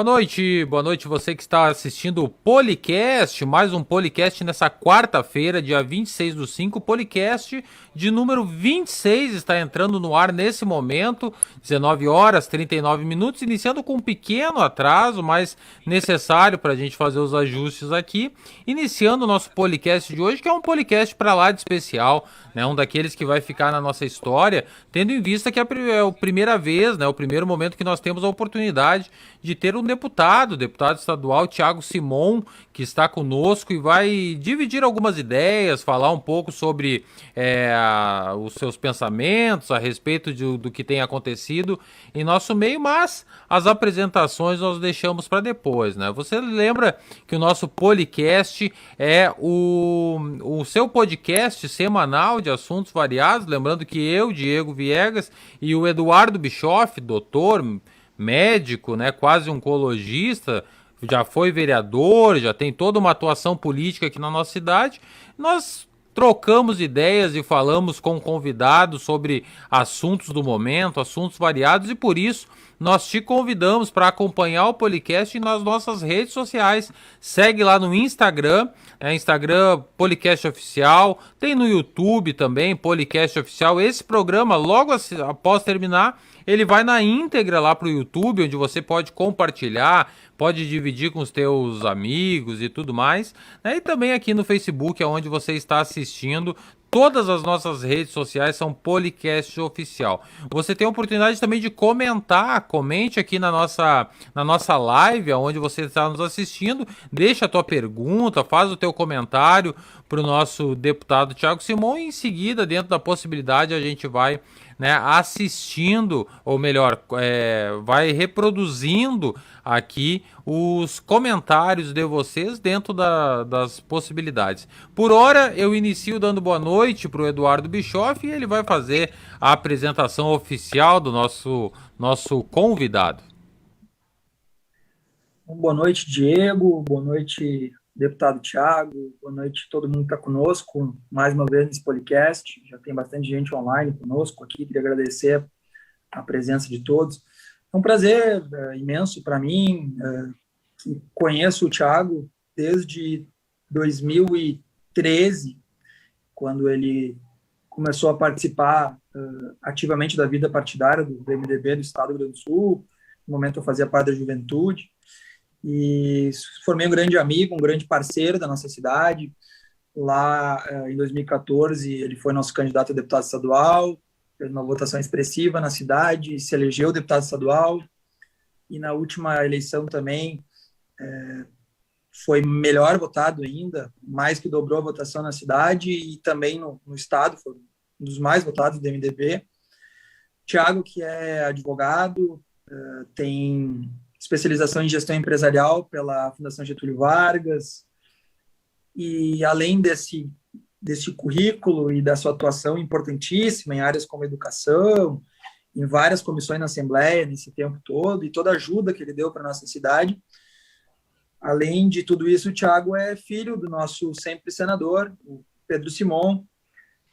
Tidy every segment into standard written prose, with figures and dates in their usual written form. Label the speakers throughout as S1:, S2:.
S1: Boa noite você que está assistindo o Policast, mais um Policast nessa quarta-feira, dia 26/5, Policast de número 26 está entrando no ar nesse momento, 19 horas 39 minutos, iniciando com um pequeno atraso, mas necessário para a gente fazer os ajustes aqui, iniciando o nosso Policast de hoje, que é um Policast para lá de especial, né, um daqueles que vai ficar na nossa história, tendo em vista que é a primeira vez, né, o primeiro momento que nós temos a oportunidade de ter um deputado estadual, Thiago Simon, que está conosco e vai dividir algumas ideias, falar um pouco sobre os seus pensamentos a respeito do que tem acontecido em nosso meio, mas as apresentações nós deixamos para depois, né? Você lembra que o nosso Policast é o seu podcast semanal de assuntos variados, lembrando que eu, Diego Viegas, e o Eduardo Bischoff, doutor, médico, né, quase oncologista, já foi vereador, já tem toda uma atuação política aqui na nossa cidade. Nós trocamos ideias e falamos com convidados sobre assuntos do momento, assuntos variados, e por isso nós te convidamos para acompanhar o Policast nas nossas redes sociais. Segue lá no Instagram, Instagram Policast Oficial, tem no YouTube também, Policast Oficial. Esse programa, logo após terminar, ele vai na íntegra lá pro YouTube, onde você pode compartilhar, pode dividir com os teus amigos e tudo mais, né? E também aqui no Facebook, onde você está assistindo. Todas as nossas redes sociais são Policast Oficial. Você tem a oportunidade também de comentar, comente aqui na nossa live, onde você está nos assistindo, deixa a tua pergunta, faz o teu comentário para o nosso deputado Thiago Simon, e em seguida, dentro da possibilidade, a gente vai, né, assistindo, ou melhor, vai reproduzindo aqui os comentários de vocês dentro das possibilidades. Por hora, eu inicio dando boa noite para o Eduardo Bischoff e ele vai fazer a apresentação oficial do nosso convidado.
S2: Boa noite, Diego. Boa noite, deputado Thiago. Boa noite todo mundo que está conosco mais uma vez nesse podcast. Já tem bastante gente online conosco aqui. Queria agradecer a presença de todos. É um prazer imenso para mim, que conheço o Thiago desde 2013, quando ele começou a participar ativamente da vida partidária do MDB do Estado do Rio Grande do Sul. No momento eu fazia parte da juventude. E formei um grande amigo, um grande parceiro da nossa cidade. Lá em 2014 ele foi nosso candidato a deputado estadual, fez uma votação expressiva na cidade, se elegeu deputado estadual, e na última eleição também foi melhor votado ainda, mais que dobrou a votação na cidade e também no estado, foi um dos mais votados do MDB. Thiago, que é advogado, tem especialização em gestão empresarial pela Fundação Getúlio Vargas, e além desse currículo e da sua atuação importantíssima em áreas como educação, em várias comissões na Assembleia nesse tempo todo, e toda a ajuda que ele deu para a nossa cidade, além de tudo isso, o Thiago é filho do nosso sempre senador, o Pedro Simon,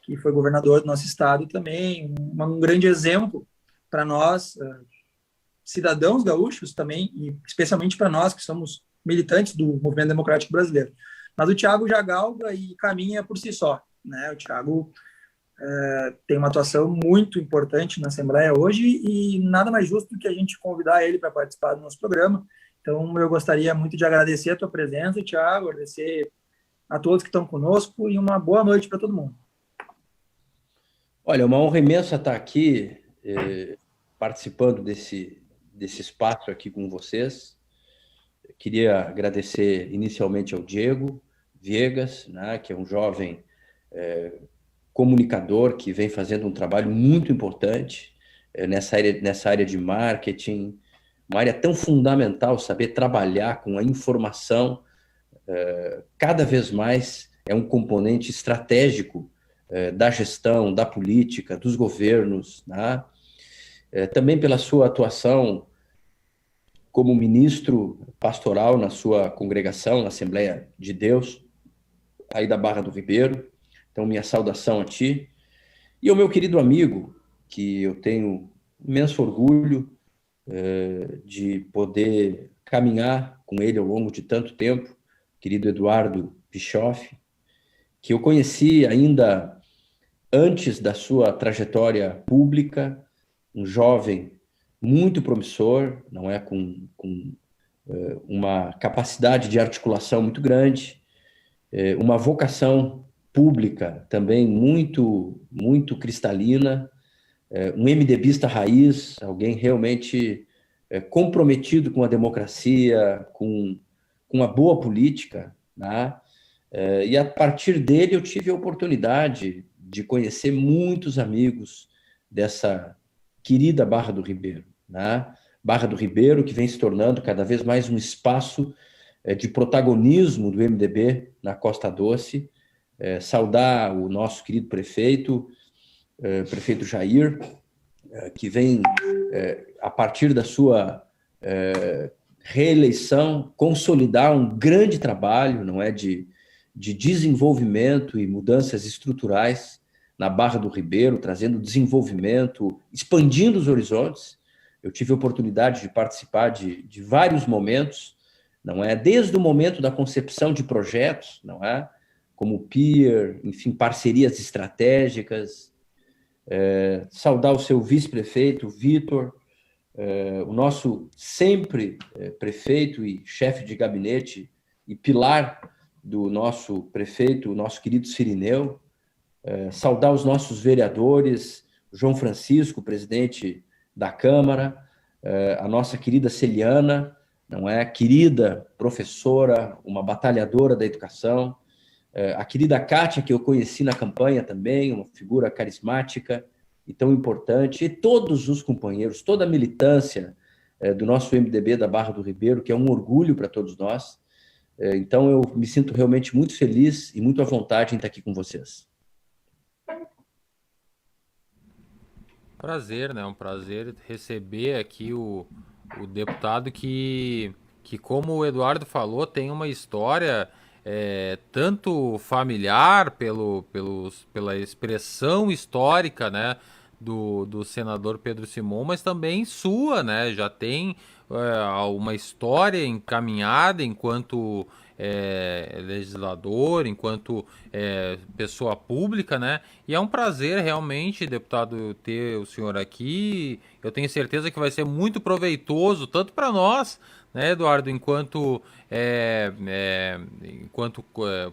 S2: que foi governador do nosso estado também, um grande exemplo para nós, cidadãos gaúchos também, e especialmente para nós que somos militantes do movimento democrático brasileiro. Mas o Thiago já galga e caminha por si só, né? O Thiago tem uma atuação muito importante na Assembleia hoje, e nada mais justo do que a gente convidar ele para participar do nosso programa. Então, eu gostaria muito de agradecer a tua presença, Thiago, agradecer a todos que estão conosco, e uma boa noite para todo mundo.
S3: Olha, é uma honra imensa estar aqui participando desse espaço aqui com vocês. Eu queria agradecer inicialmente ao Diego Viegas, né, que é um jovem comunicador que vem fazendo um trabalho muito importante nessa área de marketing, uma área tão fundamental. Saber trabalhar com a informação cada vez mais é um componente estratégico da gestão, da política, dos governos, né? Também pela sua atuação como ministro pastoral na sua congregação, na Assembleia de Deus, aí da Barra do Ribeiro. Então, minha saudação a ti. E ao meu querido amigo, que eu tenho imenso orgulho de poder caminhar com ele ao longo de tanto tempo, querido Eduardo Bischoff, que eu conheci ainda antes da sua trajetória pública, um jovem muito promissor, não é, com uma capacidade de articulação muito grande, uma vocação pública também muito cristalina, um MDBista raiz, alguém realmente comprometido com a democracia, com a boa política, né? E a partir dele eu tive a oportunidade de conhecer muitos amigos dessa querida Barra do Ribeiro, né? Barra do Ribeiro, que vem se tornando cada vez mais um espaço de protagonismo do MDB na Costa Doce. Saudar o nosso querido prefeito Jair, que vem, a partir da sua reeleição, consolidar um grande trabalho, não é, de desenvolvimento e mudanças estruturais na Barra do Ribeiro, trazendo desenvolvimento, expandindo os horizontes. Eu tive a oportunidade de participar de vários momentos, não é, desde o momento da concepção de projetos, não é, como o PIR, enfim, parcerias estratégicas. Saudar o seu vice-prefeito, Vitor, o nosso sempre prefeito e chefe de gabinete e pilar do nosso prefeito, o nosso querido Cirineu. Saudar os nossos vereadores, João Francisco, presidente da Câmara, a nossa querida Celiana, não é, querida professora, uma batalhadora da educação, a querida Kátia, que eu conheci na campanha também, uma figura carismática e tão importante, e todos os companheiros, toda a militância do nosso MDB da Barra do Ribeiro, que é um orgulho para todos nós. Então, eu me sinto realmente muito feliz e muito à vontade em estar aqui com vocês.
S1: Prazer, né? Um prazer receber aqui o deputado que, como o Eduardo falou, tem uma história tanto familiar pela expressão histórica, né, do senador Pedro Simon, mas também sua, né? Já tem uma história encaminhada enquanto legislador, enquanto pessoa pública, né? E é um prazer realmente, deputado, ter o senhor aqui. Eu tenho certeza que vai ser muito proveitoso, tanto para nós, né, Eduardo, enquanto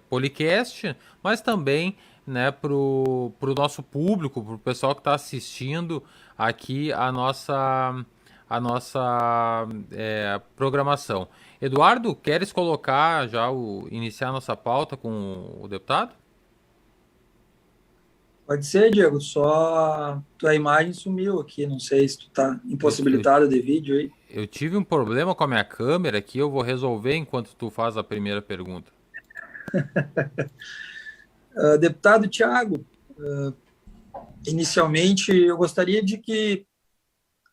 S1: Policast, mas também, né, para o nosso público, para o pessoal que está assistindo aqui a nossa programação. Eduardo, queres colocar já iniciar a nossa pauta com o deputado?
S2: Pode ser, Diego, só tua imagem sumiu aqui, não sei se tu tá impossibilitado de vídeo aí.
S1: Eu tive um problema com a minha câmera aqui, eu vou resolver enquanto tu faz a primeira pergunta.
S2: Deputado Thiago, inicialmente eu gostaria de que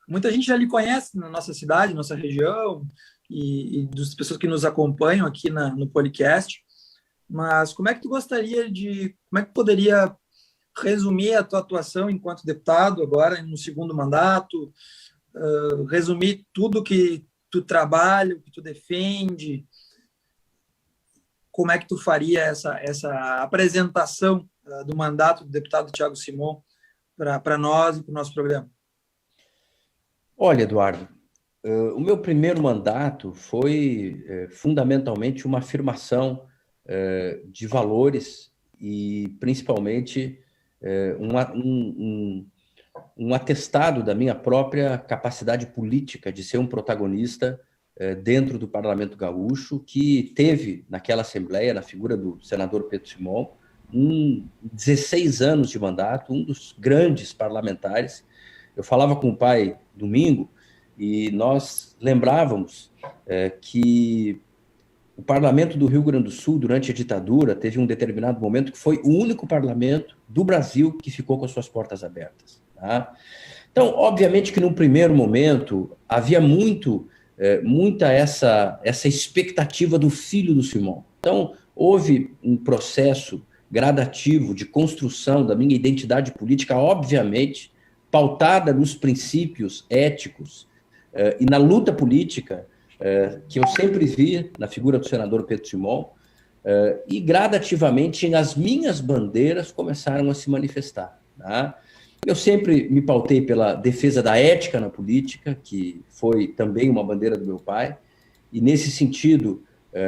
S2: muita gente já lhe conhece na nossa cidade, nossa região, e das pessoas que nos acompanham aqui no Policast, mas como é que poderia resumir a tua atuação enquanto deputado agora no segundo mandato, resumir tudo que tu trabalha, o que tu defende, como é que tu faria essa apresentação do mandato do deputado Thiago Simon para nós e para o nosso programa?
S3: Olha, Eduardo, o meu primeiro mandato foi fundamentalmente uma afirmação de valores e principalmente um atestado da minha própria capacidade política de ser um protagonista dentro do Parlamento Gaúcho, que teve naquela Assembleia, na figura do senador Pedro Simon, 16 anos de mandato, um dos grandes parlamentares. Eu falava com o pai domingo e nós lembrávamos que o Parlamento do Rio Grande do Sul, durante a ditadura, teve um determinado momento que foi o único parlamento do Brasil que ficou com as suas portas abertas. Tá? Então, obviamente que no primeiro momento havia muita essa expectativa do filho do Simon. Então, houve um processo gradativo de construção da minha identidade política, obviamente, pautada nos princípios éticos e na luta política que eu sempre vi na figura do senador Pedro Simon, e gradativamente as minhas bandeiras começaram a se manifestar. Tá? Eu sempre me pautei pela defesa da ética na política, que foi também uma bandeira do meu pai, e nesse sentido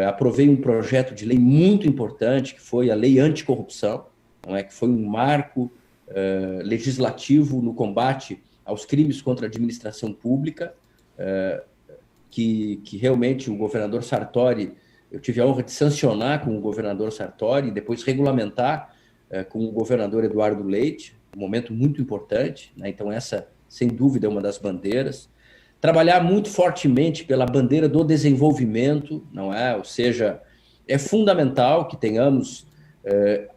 S3: aprovei um projeto de lei muito importante, que foi a Lei Anticorrupção, não é? Que foi um marco legislativo no combate aos crimes contra a administração pública, que realmente o governador Sartori, eu tive a honra de sancionar com o governador Sartori e depois regulamentar com o governador Eduardo Leite, um momento muito importante, né? Então essa, sem dúvida, é uma das bandeiras. Trabalhar muito fortemente pela bandeira do desenvolvimento, não é? Ou seja, é fundamental que tenhamos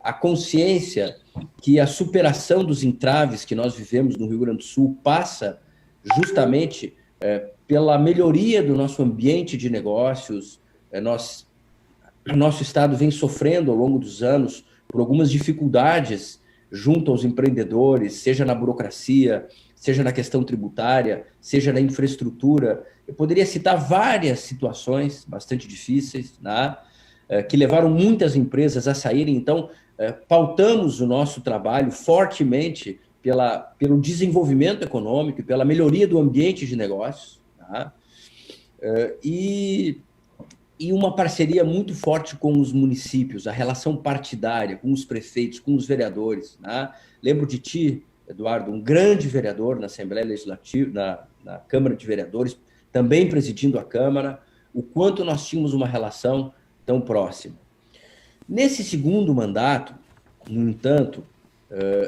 S3: a consciência que a superação dos entraves que nós vivemos no Rio Grande do Sul passa justamente pela melhoria do nosso ambiente de negócios. Nosso estado vem sofrendo ao longo dos anos por algumas dificuldades junto aos empreendedores, seja na burocracia, seja na questão tributária, seja na infraestrutura. Eu poderia citar várias situações bastante difíceis, né, que levaram muitas empresas a saírem. Então, pautamos o nosso trabalho fortemente pelo desenvolvimento econômico, pela melhoria do ambiente de negócios, tá? E uma parceria muito forte com os municípios, a relação partidária com os prefeitos, com os vereadores, né? Lembro de ti, Eduardo, um grande vereador na Assembleia Legislativa, na Câmara de Vereadores, também presidindo a Câmara, o quanto nós tínhamos uma relação tão próxima. Nesse segundo mandato, no entanto,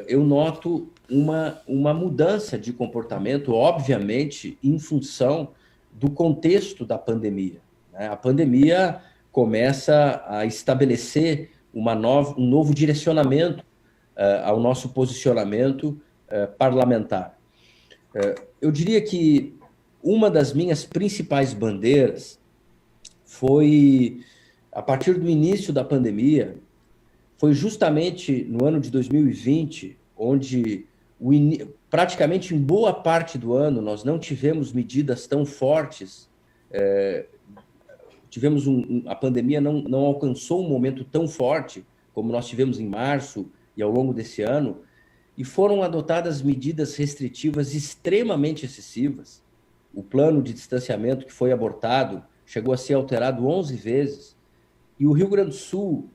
S3: eu noto uma mudança de comportamento, obviamente, em função do contexto da pandemia. A pandemia começa a estabelecer um novo direcionamento ao nosso posicionamento parlamentar. Eu diria que uma das minhas principais bandeiras foi, a partir do início da pandemia, foi justamente no ano de 2020, onde praticamente em boa parte do ano nós não tivemos medidas tão fortes, a pandemia não alcançou um momento tão forte como nós tivemos em março e ao longo desse ano, e foram adotadas medidas restritivas extremamente excessivas. O plano de distanciamento que foi abortado chegou a ser alterado 11 vezes, e o Rio Grande do Sul,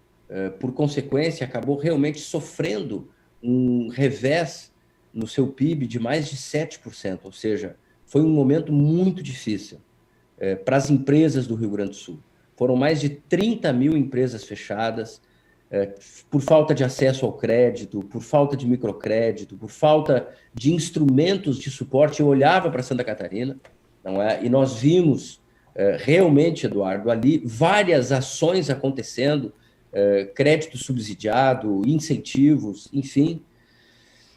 S3: por consequência, acabou realmente sofrendo um revés no seu PIB de mais de 7%, ou seja, foi um momento muito difícil para as empresas do Rio Grande do Sul. Foram mais de 30 mil empresas fechadas, por falta de acesso ao crédito, por falta de microcrédito, por falta de instrumentos de suporte. Eu olhava para Santa Catarina, não é? E nós vimos realmente, Eduardo, ali várias ações acontecendo, crédito subsidiado, incentivos, enfim.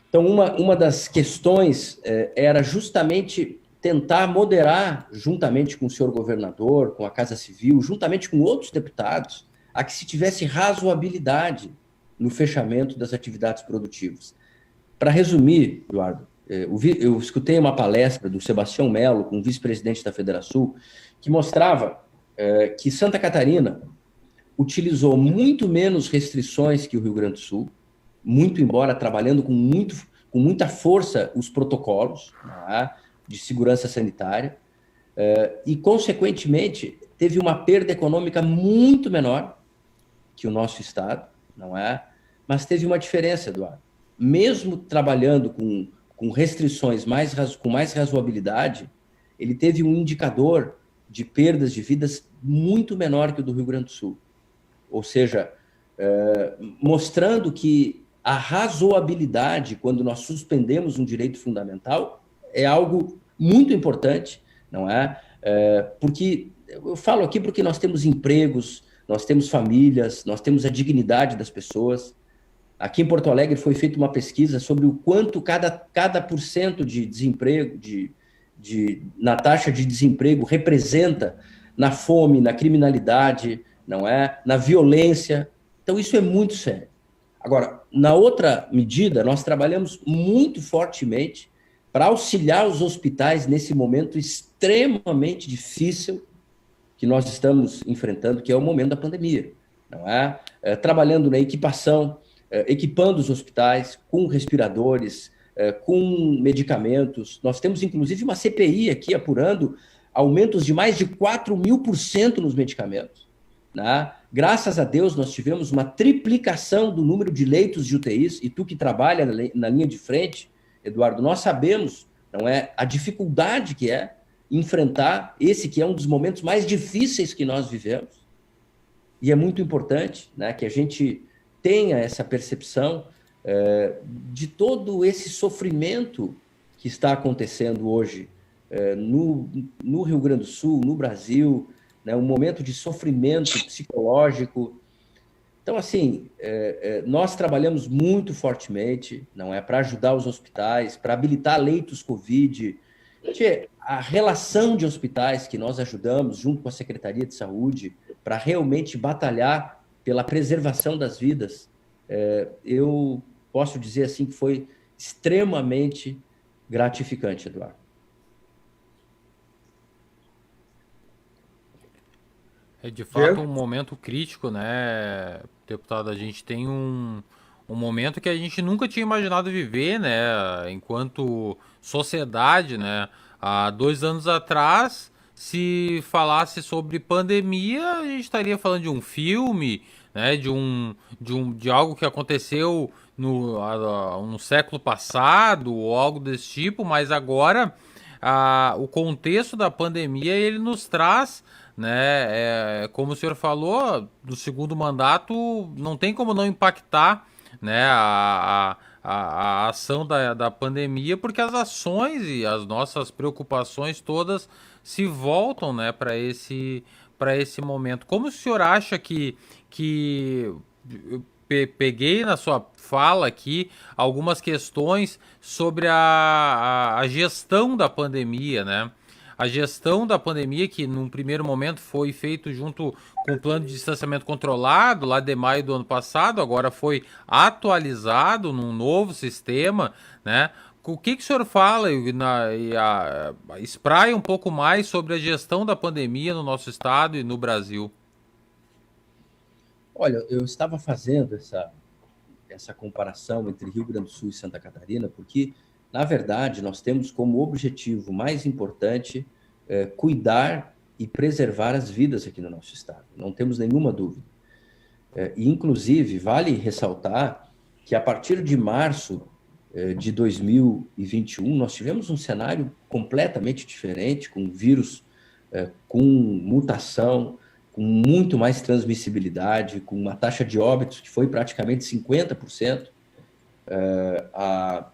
S3: Então, uma das questões era justamente tentar moderar, juntamente com o senhor governador, com a Casa Civil, juntamente com outros deputados, a que se tivesse razoabilidade no fechamento das atividades produtivas. Para resumir, Eduardo, eu escutei uma palestra do Sebastião Melo, com o vice-presidente da Federação, que mostrava que Santa Catarina utilizou muito menos restrições que o Rio Grande do Sul, muito embora trabalhando com muita força os protocolos, né, de segurança sanitária, e, consequentemente, teve uma perda econômica muito menor que o nosso estado, não é? Mas teve uma diferença, Eduardo. Mesmo trabalhando com restrições com mais razoabilidade, ele teve um indicador de perdas de vidas muito menor que o do Rio Grande do Sul. Ou seja, mostrando que a razoabilidade, quando nós suspendemos um direito fundamental, é algo muito importante, não é? Porque eu falo aqui porque nós temos empregos, nós temos famílias, nós temos a dignidade das pessoas. Aqui em Porto Alegre foi feita uma pesquisa sobre o quanto cada porcento de desemprego, na taxa de desemprego, representa na fome, na criminalidade, não é? Na violência. Então, isso é muito sério. Agora, na outra medida, nós trabalhamos muito fortemente para auxiliar os hospitais nesse momento extremamente difícil que nós estamos enfrentando, que é o momento da pandemia, não é? Trabalhando na equipação, equipando os hospitais com respiradores, com medicamentos. Nós temos, inclusive, uma CPI aqui apurando aumentos de mais de 4.000% nos medicamentos, né? Graças a Deus, nós tivemos uma triplicação do número de leitos de UTIs, e tu que trabalha na linha de frente, Eduardo, nós sabemos, não é, a dificuldade que é enfrentar esse que é um dos momentos mais difíceis que nós vivemos. E é muito importante, né, que a gente tenha essa percepção de todo esse sofrimento que está acontecendo hoje no Rio Grande do Sul, no Brasil, né, um momento de sofrimento psicológico. Então, assim, nós trabalhamos muito fortemente, não é, para ajudar os hospitais, para habilitar leitos Covid. A relação de hospitais que nós ajudamos, junto com a Secretaria de Saúde, para realmente batalhar pela preservação das vidas, eu posso dizer assim que foi extremamente gratificante, Eduardo.
S1: É de fato um momento crítico, né, deputado? A gente tem um momento que a gente nunca tinha imaginado viver, né, enquanto sociedade, né? Há 2 anos atrás, se falasse sobre pandemia, a gente estaria falando de um filme, né, de algo que aconteceu no século passado ou algo desse tipo, mas agora o contexto da pandemia ele nos traz, né, como o senhor falou, do segundo mandato não tem como não impactar, né, a ação da pandemia, porque as ações e as nossas preocupações todas se voltam, né, para esse momento. Como o senhor acha que eu peguei na sua fala aqui algumas questões sobre a gestão da pandemia, né? A gestão da pandemia, que num primeiro momento foi feito junto com o plano de distanciamento controlado, lá de maio do ano passado, agora foi atualizado num novo sistema, né? O que o senhor fala espraia um pouco mais sobre a gestão da pandemia no nosso estado e no Brasil?
S3: Olha, eu estava fazendo essa comparação entre Rio Grande do Sul e Santa Catarina, porque, na verdade, nós temos como objetivo mais importante cuidar e preservar as vidas aqui no nosso estado. Não temos nenhuma dúvida. E, inclusive, vale ressaltar que, a partir de março de 2021, nós tivemos um cenário completamente diferente, com vírus com mutação, com muito mais transmissibilidade, com uma taxa de óbitos que foi praticamente 50%, a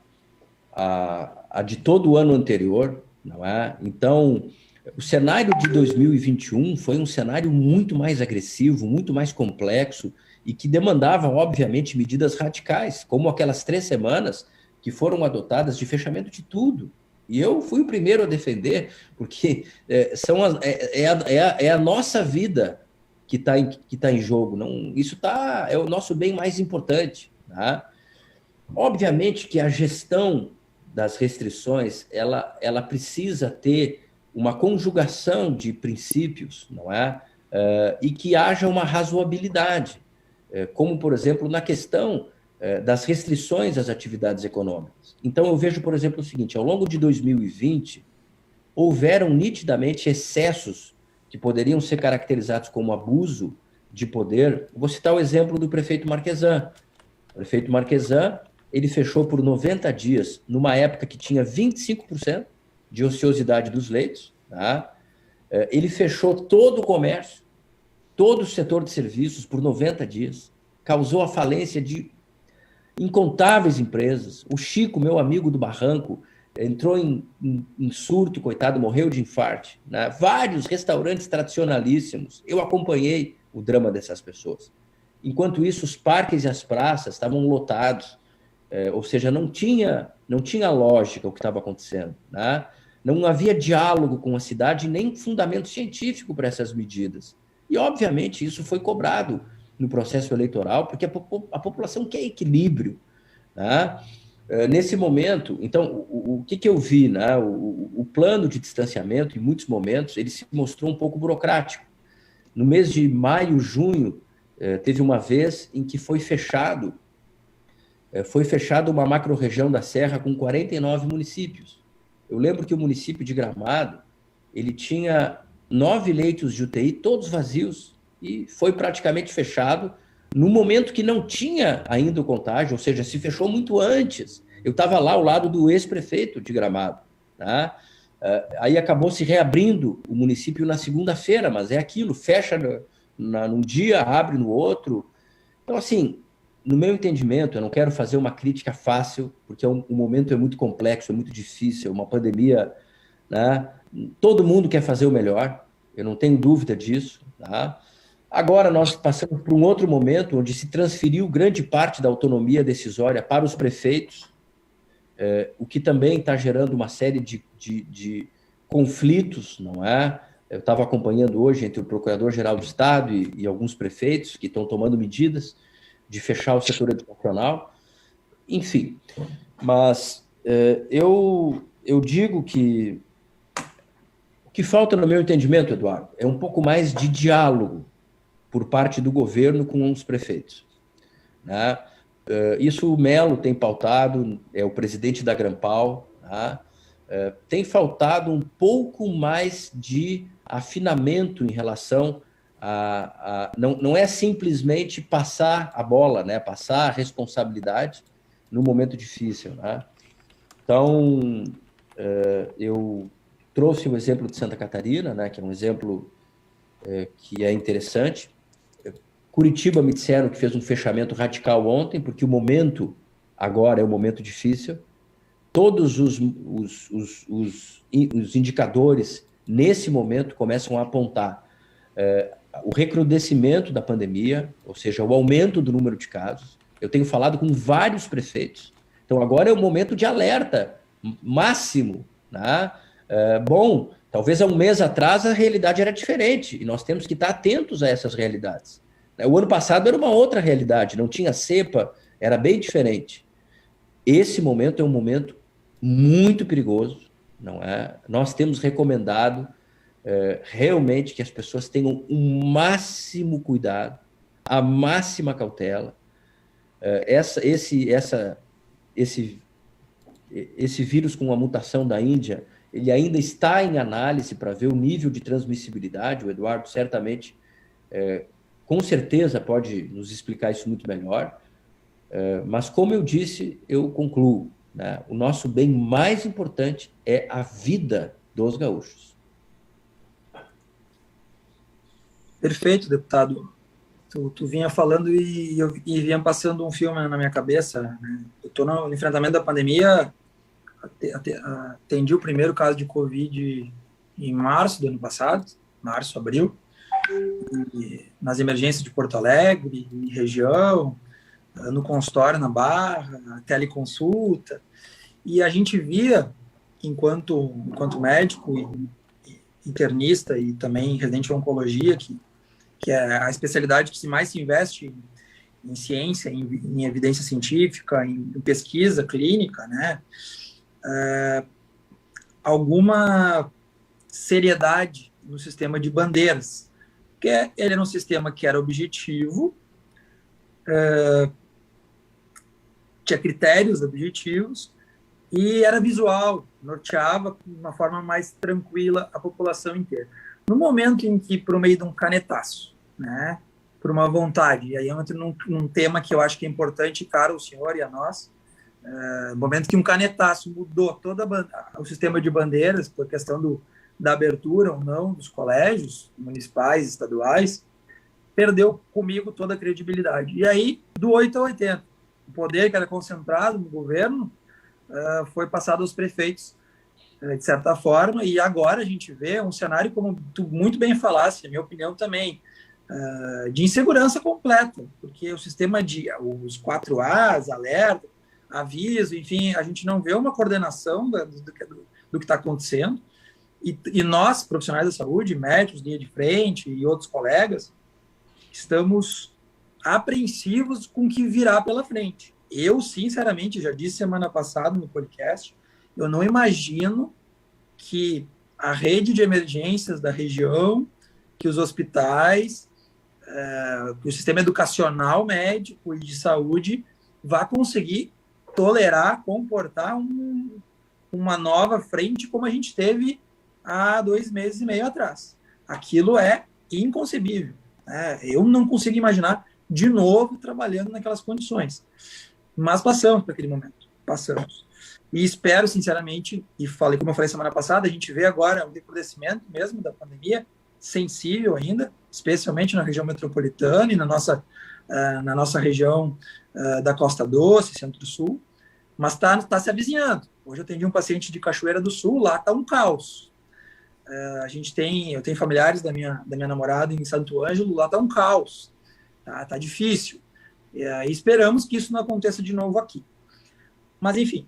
S3: de todo o ano anterior, não é? Então, o cenário de 2021 foi um cenário muito mais agressivo, muito mais complexo e que demandava, obviamente, medidas radicais, como aquelas 3 semanas que foram adotadas de fechamento de tudo. E eu fui o primeiro a defender, porque é a nossa vida que tá em jogo. Não, isso é o nosso bem mais importante. Tá? Obviamente que a gestão das restrições ela precisa ter uma conjugação de princípios, não é? E que haja uma razoabilidade, como, por exemplo, na questão das restrições às atividades econômicas. Então, eu vejo, por exemplo, o seguinte: ao longo de 2020, houveram nitidamente excessos que poderiam ser caracterizados como abuso de poder. Vou citar o exemplo do prefeito Marquesan. O prefeito Marquesan, ele fechou por 90 dias, numa época que tinha 25% de ociosidade dos leitos. Tá? Ele fechou todo o comércio, todo o setor de serviços por 90 dias, causou a falência de incontáveis empresas. O Chico, meu amigo do Barranco, entrou em surto, coitado, morreu de infarte. Né? Vários restaurantes tradicionalíssimos. Eu acompanhei o drama dessas pessoas. Enquanto isso, os parques e as praças estavam lotados. Ou seja, não tinha lógica o que estava acontecendo. Né? Não havia diálogo com a cidade, nem fundamento científico para essas medidas. E, obviamente, isso foi cobrado no processo eleitoral, porque a população quer equilíbrio. Né? Nesse momento, então, o que eu vi? Né? O plano de distanciamento, em muitos momentos, ele se mostrou um pouco burocrático. No mês de maio, junho, teve uma vez em que foi fechado uma macro-região da Serra com 49 municípios. Eu lembro que o município de Gramado, ele tinha 9 leitos de UTI, todos vazios, e foi praticamente fechado no momento que não tinha ainda o contágio, ou seja, se fechou muito antes. Eu estava lá ao lado do ex-prefeito de Gramado, tá? Aí acabou se reabrindo o município na segunda-feira, mas é aquilo, fecha num dia, abre no outro. Então, assim, no meu entendimento, eu não quero fazer uma crítica fácil, porque o momento é muito complexo, é muito difícil, uma pandemia, né? Todo mundo quer fazer o melhor, eu não tenho dúvida disso, tá? Agora nós passamos por um outro momento onde se transferiu grande parte da autonomia decisória para os prefeitos, o que também está gerando uma série de conflitos, não é? Eu estava acompanhando hoje entre o Procurador-Geral do Estado e alguns prefeitos que estão tomando medidas de fechar o setor educacional, enfim. Mas eu digo que o que falta, no meu entendimento, Eduardo, é um pouco mais de diálogo por parte do governo com os prefeitos, né? Isso o Melo tem pautado, é o presidente da Grampal, tá? Tem faltado um pouco mais de afinamento em relação não é simplesmente passar a bola, né? Passar a responsabilidade no momento difícil, né? Então, eu trouxe o exemplo de Santa Catarina, né? Que é um exemplo que é interessante. Curitiba me disseram que fez um fechamento radical ontem, porque o momento agora é um momento difícil. Todos os indicadores, nesse momento, começam a apontar o recrudescimento da pandemia, ou seja, o aumento do número de casos. Eu tenho falado com vários prefeitos. Então, agora é o momento de alerta máximo, né? Bom, talvez há um mês atrás a realidade era diferente, e nós temos que estar atentos a essas realidades. O ano passado era uma outra realidade, não tinha cepa, era bem diferente. Esse momento é um momento muito perigoso, não é? Nós temos recomendado realmente que as pessoas tenham o máximo cuidado, a máxima cautela. Esse vírus com a mutação da Índia, ele ainda está em análise para ver o nível de transmissibilidade. O Eduardo certamente, com certeza, pode nos explicar isso muito melhor. Mas, como eu disse, eu concluo, né? O nosso bem mais importante é a vida dos gaúchos.
S2: Perfeito, deputado. Tu vinha falando e vinha passando um filme na minha cabeça, né? Eu estou no enfrentamento da pandemia, atendi o primeiro caso de Covid em março do ano passado, março, abril, nas emergências de Porto Alegre, em região, no consultório na Barra, teleconsulta, e a gente via, enquanto médico e internista e também residente de oncologia, que é a especialidade que mais se investe em ciência, em evidência científica, em pesquisa clínica, né? Alguma seriedade no sistema de bandeiras, porque ele era um sistema que era objetivo, tinha critérios objetivos e era visual, norteava de uma forma mais tranquila a população inteira. No momento em que, por meio de um canetaço, né, por uma vontade, e aí eu entro num tema que eu acho que é importante, caro ao senhor e a nós, no momento que um canetaço mudou todo o sistema de bandeiras, por questão da abertura ou não dos colégios municipais, estaduais, perdeu comigo toda a credibilidade. E aí, do 8 a 80, o poder que era concentrado no governo foi passado aos prefeitos, de certa forma, e agora a gente vê um cenário, como tu muito bem falaste, na minha opinião também, de insegurança completa, porque o sistema os 4As, alerta, aviso, enfim, a gente não vê uma coordenação do que está acontecendo, e nós, profissionais da saúde, médicos, linha de frente e outros colegas, estamos apreensivos com o que virá pela frente. Eu, sinceramente, já disse semana passada no podcast, eu não imagino que a rede de emergências da região, que os hospitais, que o sistema educacional médico e de saúde vá conseguir tolerar, comportar uma nova frente como a gente teve há 2 meses e meio atrás. Aquilo é inconcebível. Eu não consigo imaginar de novo trabalhando naquelas condições. Mas passamos por aquele momento. Passamos. E espero, sinceramente, como eu falei semana passada, a gente vê agora um recrudescimento mesmo da pandemia, sensível ainda, especialmente na região metropolitana e na nossa região da Costa Doce, Centro-Sul, mas está se avizinhando. Hoje eu atendi um paciente de Cachoeira do Sul, lá está um caos. Eu tenho familiares da minha namorada em Santo Ângelo, lá está um caos. Tá difícil. E esperamos que isso não aconteça de novo aqui. Mas, enfim,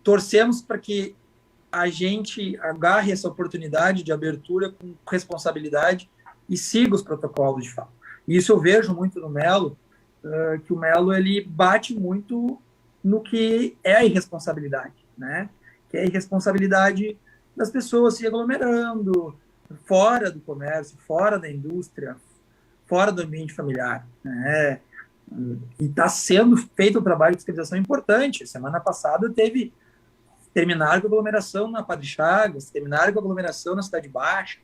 S2: torcemos para que a gente agarre essa oportunidade de abertura com responsabilidade e siga os protocolos de fato. E isso eu vejo muito no Melo, que o Melo ele bate muito no que é a irresponsabilidade, né? Que é a irresponsabilidade das pessoas se aglomerando fora do comércio, fora da indústria, fora do ambiente familiar, né? E está sendo feito um trabalho de fiscalização importante. Semana passada terminaram com aglomeração na Padre Chagas, terminaram com aglomeração na Cidade Baixa.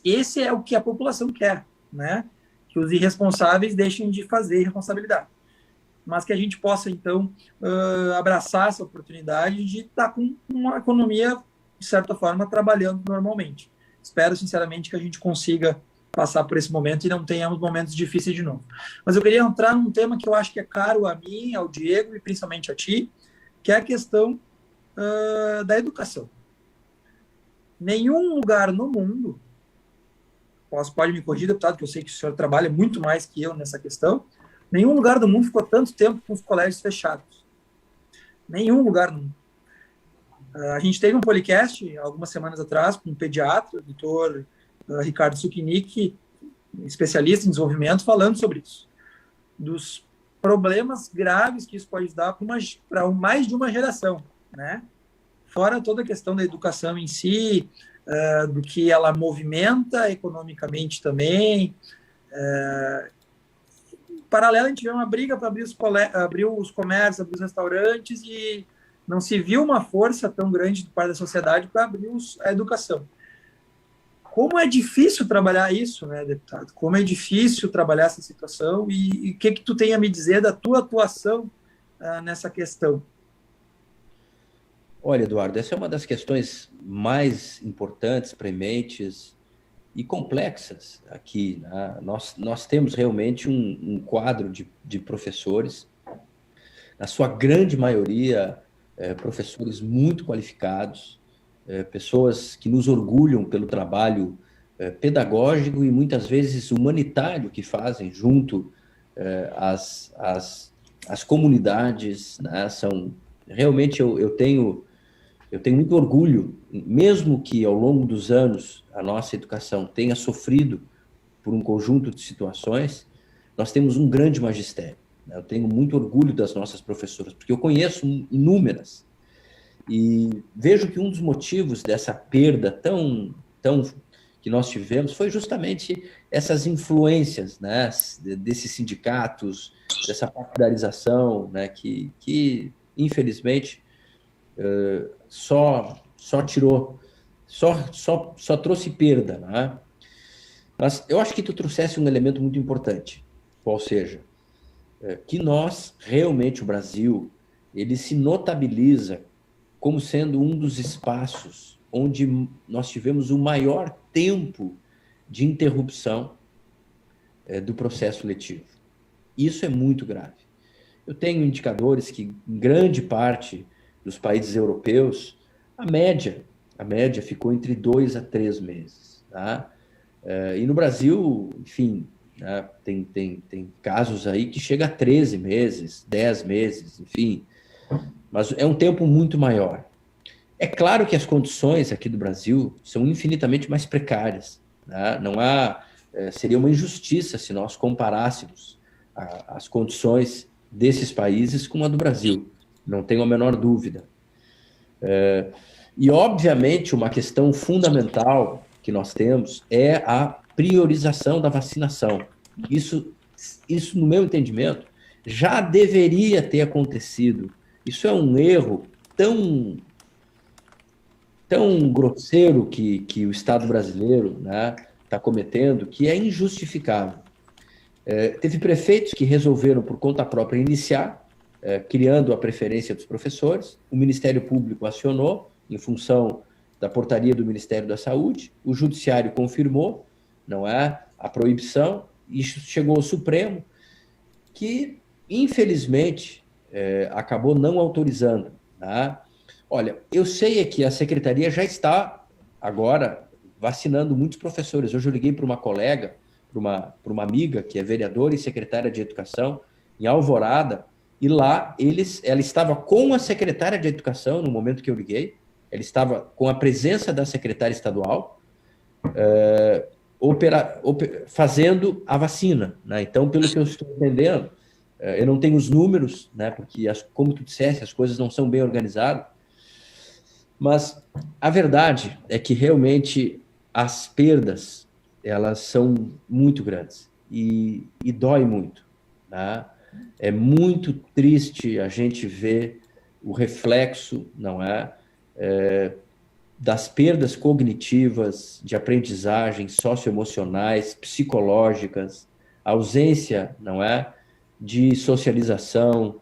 S2: Esse é o que a população quer, né? Que os irresponsáveis deixem de fazer responsabilidade. Mas que a gente possa, então, abraçar essa oportunidade de estar com uma economia, de certa forma, trabalhando normalmente. Espero, sinceramente, que a gente consiga passar por esse momento e não tenhamos momentos difíceis de novo. Mas eu queria entrar num tema que eu acho que é caro a mim, ao Diego e principalmente a ti, que é a questão da educação. Nenhum lugar no mundo, pode me corrigir, deputado, que eu sei que o senhor trabalha muito mais que eu nessa questão, nenhum lugar do mundo ficou tanto tempo com os colégios fechados. Nenhum lugar no mundo. A gente teve um podcast, algumas semanas atrás, com um pediatra, o doutor Ricardo Suchinick, especialista em desenvolvimento, falando sobre isso. Dos problemas graves que isso pode dar para mais de uma geração, né? Fora toda a questão da educação em si, do que ela movimenta economicamente também. Paralelo, a gente vê uma briga para abrir os comércios, abrir os restaurantes, e não se viu uma força tão grande do parte da sociedade para abrir a educação. Como é difícil trabalhar isso, né, deputado? Como é difícil trabalhar essa situação, e o que tu tem a me dizer da tua atuação nessa questão?
S3: Olha, Eduardo, essa é uma das questões mais importantes, prementes e complexas aqui, né? Nós temos realmente um quadro de professores, na sua grande maioria, professores muito qualificados, pessoas que nos orgulham pelo trabalho pedagógico e muitas vezes humanitário que fazem junto às comunidades, né? Realmente eu tenho muito orgulho, mesmo que ao longo dos anos a nossa educação tenha sofrido por um conjunto de situações, nós temos um grande magistério, né? Eu tenho muito orgulho das nossas professoras, porque eu conheço inúmeras. E vejo que um dos motivos dessa perda tão que nós tivemos foi justamente essas influências, né, desses sindicatos, dessa partidarização, né, que infelizmente só trouxe perda, né? Mas eu acho que tu trouxesse um elemento muito importante, qual seja, que nós, realmente, o Brasil, ele se notabiliza como sendo um dos espaços onde nós tivemos o maior tempo de interrupção do processo letivo. Isso é muito grave. Eu tenho indicadores que, em grande parte dos países europeus, a média ficou entre 2 a 3 meses. Tá? E no Brasil, enfim, né, tem casos aí que chega a 13 meses, 10 meses, enfim, mas é um tempo muito maior. É claro que as condições aqui do Brasil são infinitamente mais precárias, né? Seria uma injustiça se nós comparássemos as condições desses países com a do Brasil, não tenho a menor dúvida. E, obviamente, uma questão fundamental que nós temos é a priorização da vacinação. Isso, no meu entendimento, já deveria ter acontecido. Isso é um erro tão grosseiro que o Estado brasileiro, né, está cometendo, que é injustificável. Teve prefeitos que resolveram, por conta própria, iniciar, criando a preferência dos professores. O Ministério Público acionou, em função da portaria do Ministério da Saúde. O Judiciário confirmou, não é, a proibição. Isso chegou ao Supremo, que, infelizmente, acabou não autorizando. Tá? Olha, eu sei que a Secretaria já está, agora, vacinando muitos professores. Hoje eu liguei para uma colega, para uma amiga que é vereadora e secretária de Educação, em Alvorada, e lá ela estava com a secretária de Educação, no momento que eu liguei, ela estava com a presença da secretária estadual, fazendo a vacina. Né? Então, pelo que eu estou entendendo, eu não tenho os números, né, porque, como tu disseste, as coisas não são bem organizadas, mas a verdade é que realmente as perdas, elas são muito grandes e dói muito. Tá? É muito triste a gente ver o reflexo, não é, das perdas cognitivas, de aprendizagem, socioemocionais, psicológicas, ausência, não é, de socialização,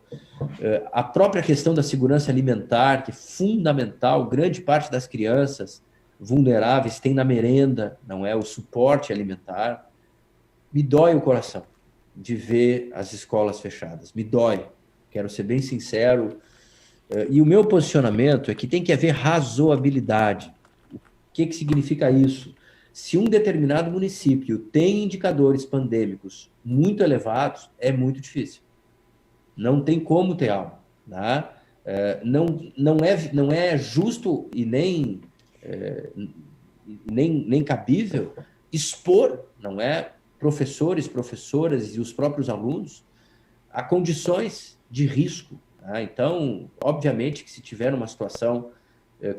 S3: a própria questão da segurança alimentar, que é fundamental. Grande parte das crianças vulneráveis tem na merenda, não é, o suporte alimentar. Me dói o coração de ver as escolas fechadas, me dói, quero ser bem sincero, e o meu posicionamento é que tem que haver razoabilidade. O que significa isso? Se um determinado município tem indicadores pandêmicos muito elevados, é muito difícil. Não tem como ter aula. Tá? Não é justo e nem cabível expor, não é, professores, professoras e os próprios alunos a condições de risco. Tá? Então, obviamente que se tiver uma situação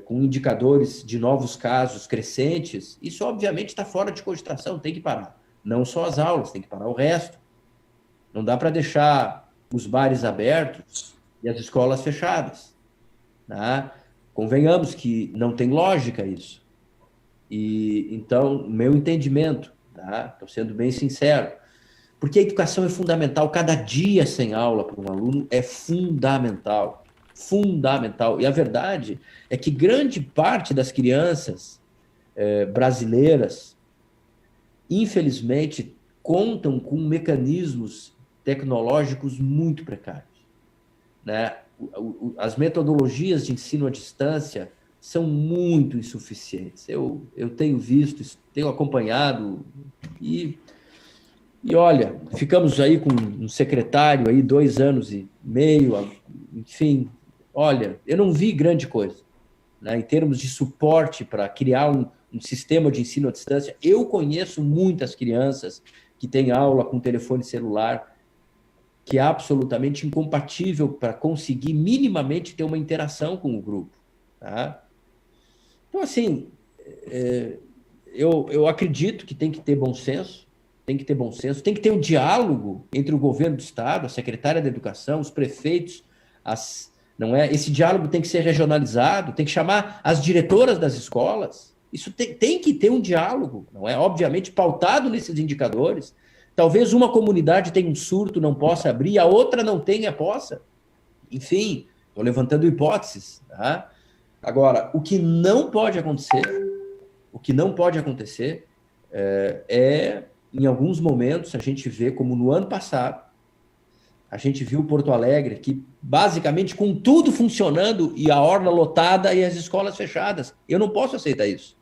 S3: com indicadores de novos casos crescentes, isso obviamente está fora de cogitação, tem que parar. Não só as aulas, tem que parar o resto. Não dá para deixar os bares abertos e as escolas fechadas. Tá? Convenhamos que não tem lógica isso. E então, meu entendimento, tá? Estou sendo bem sincero, porque a educação é fundamental. Cada dia sem aula para um aluno é fundamental. Fundamental. E a verdade é que grande parte das crianças brasileiras, infelizmente, contam com mecanismos tecnológicos muito precários. Né? As metodologias de ensino à distância são muito insuficientes. Eu tenho visto, tenho acompanhado e olha, ficamos aí com um secretário aí 2 anos e meio, enfim, olha, eu não vi grande coisa, né, em termos de suporte para criar um sistema de ensino à distância. Eu conheço muitas crianças que têm aula com telefone celular, que é absolutamente incompatível para conseguir minimamente ter uma interação com o grupo. Tá? Então, assim, eu acredito que tem que ter bom senso, tem que ter um diálogo entre o governo do Estado, a secretária da Educação, os prefeitos, não é? Esse diálogo tem que ser regionalizado, tem que chamar as diretoras das escolas. Isso tem que ter um diálogo, não é? Obviamente pautado nesses indicadores. Talvez uma comunidade tenha um surto, não possa abrir, a outra não tenha, possa. Enfim, estou levantando hipóteses. Tá? Agora, o que não pode acontecer em alguns momentos, a gente vê, como no ano passado, a gente viu Porto Alegre, que basicamente com tudo funcionando e a orla lotada e as escolas fechadas. Eu não posso aceitar isso.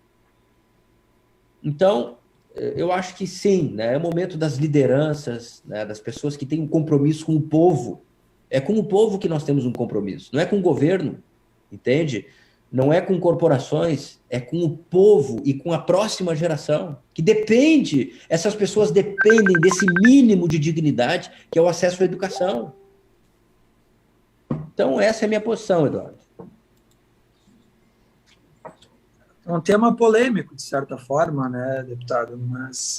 S3: Então, eu acho que sim, né? É o momento das lideranças, né? Das pessoas que têm um compromisso com o povo. É com o povo que nós temos um compromisso, não é com o governo, entende? Não é com corporações, é com o povo e com a próxima geração, que essas pessoas dependem desse mínimo de dignidade que é o acesso à educação. Então, essa é a minha posição, Eduardo.
S2: um tema polêmico, de certa forma, né, deputado? Mas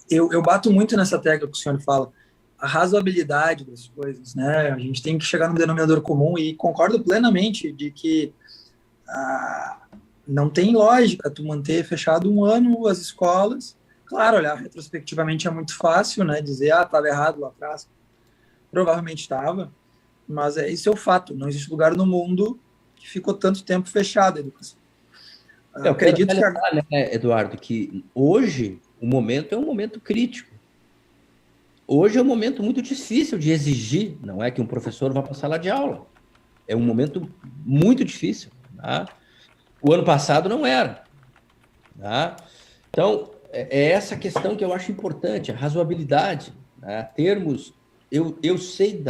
S2: eu bato muito nessa tecla que o senhor fala, a razoabilidade das coisas, né? A gente tem que chegar no denominador comum e concordo plenamente de que não tem lógica tu manter fechado um ano as escolas. Claro, olhar retrospectivamente é muito fácil, né? Dizer, estava errado lá atrás. Provavelmente estava, mas isso é o fato. Não existe lugar no mundo que ficou tanto tempo fechado a educação.
S3: Eu acredito que, né, Eduardo, que hoje o momento é um momento crítico. Hoje é um momento muito difícil de exigir, não é que um professor vá para a sala de aula. É um momento muito difícil. Tá? O ano passado não era. Tá? Então, é essa questão que eu acho importante, a razoabilidade. Né? Termos, eu sei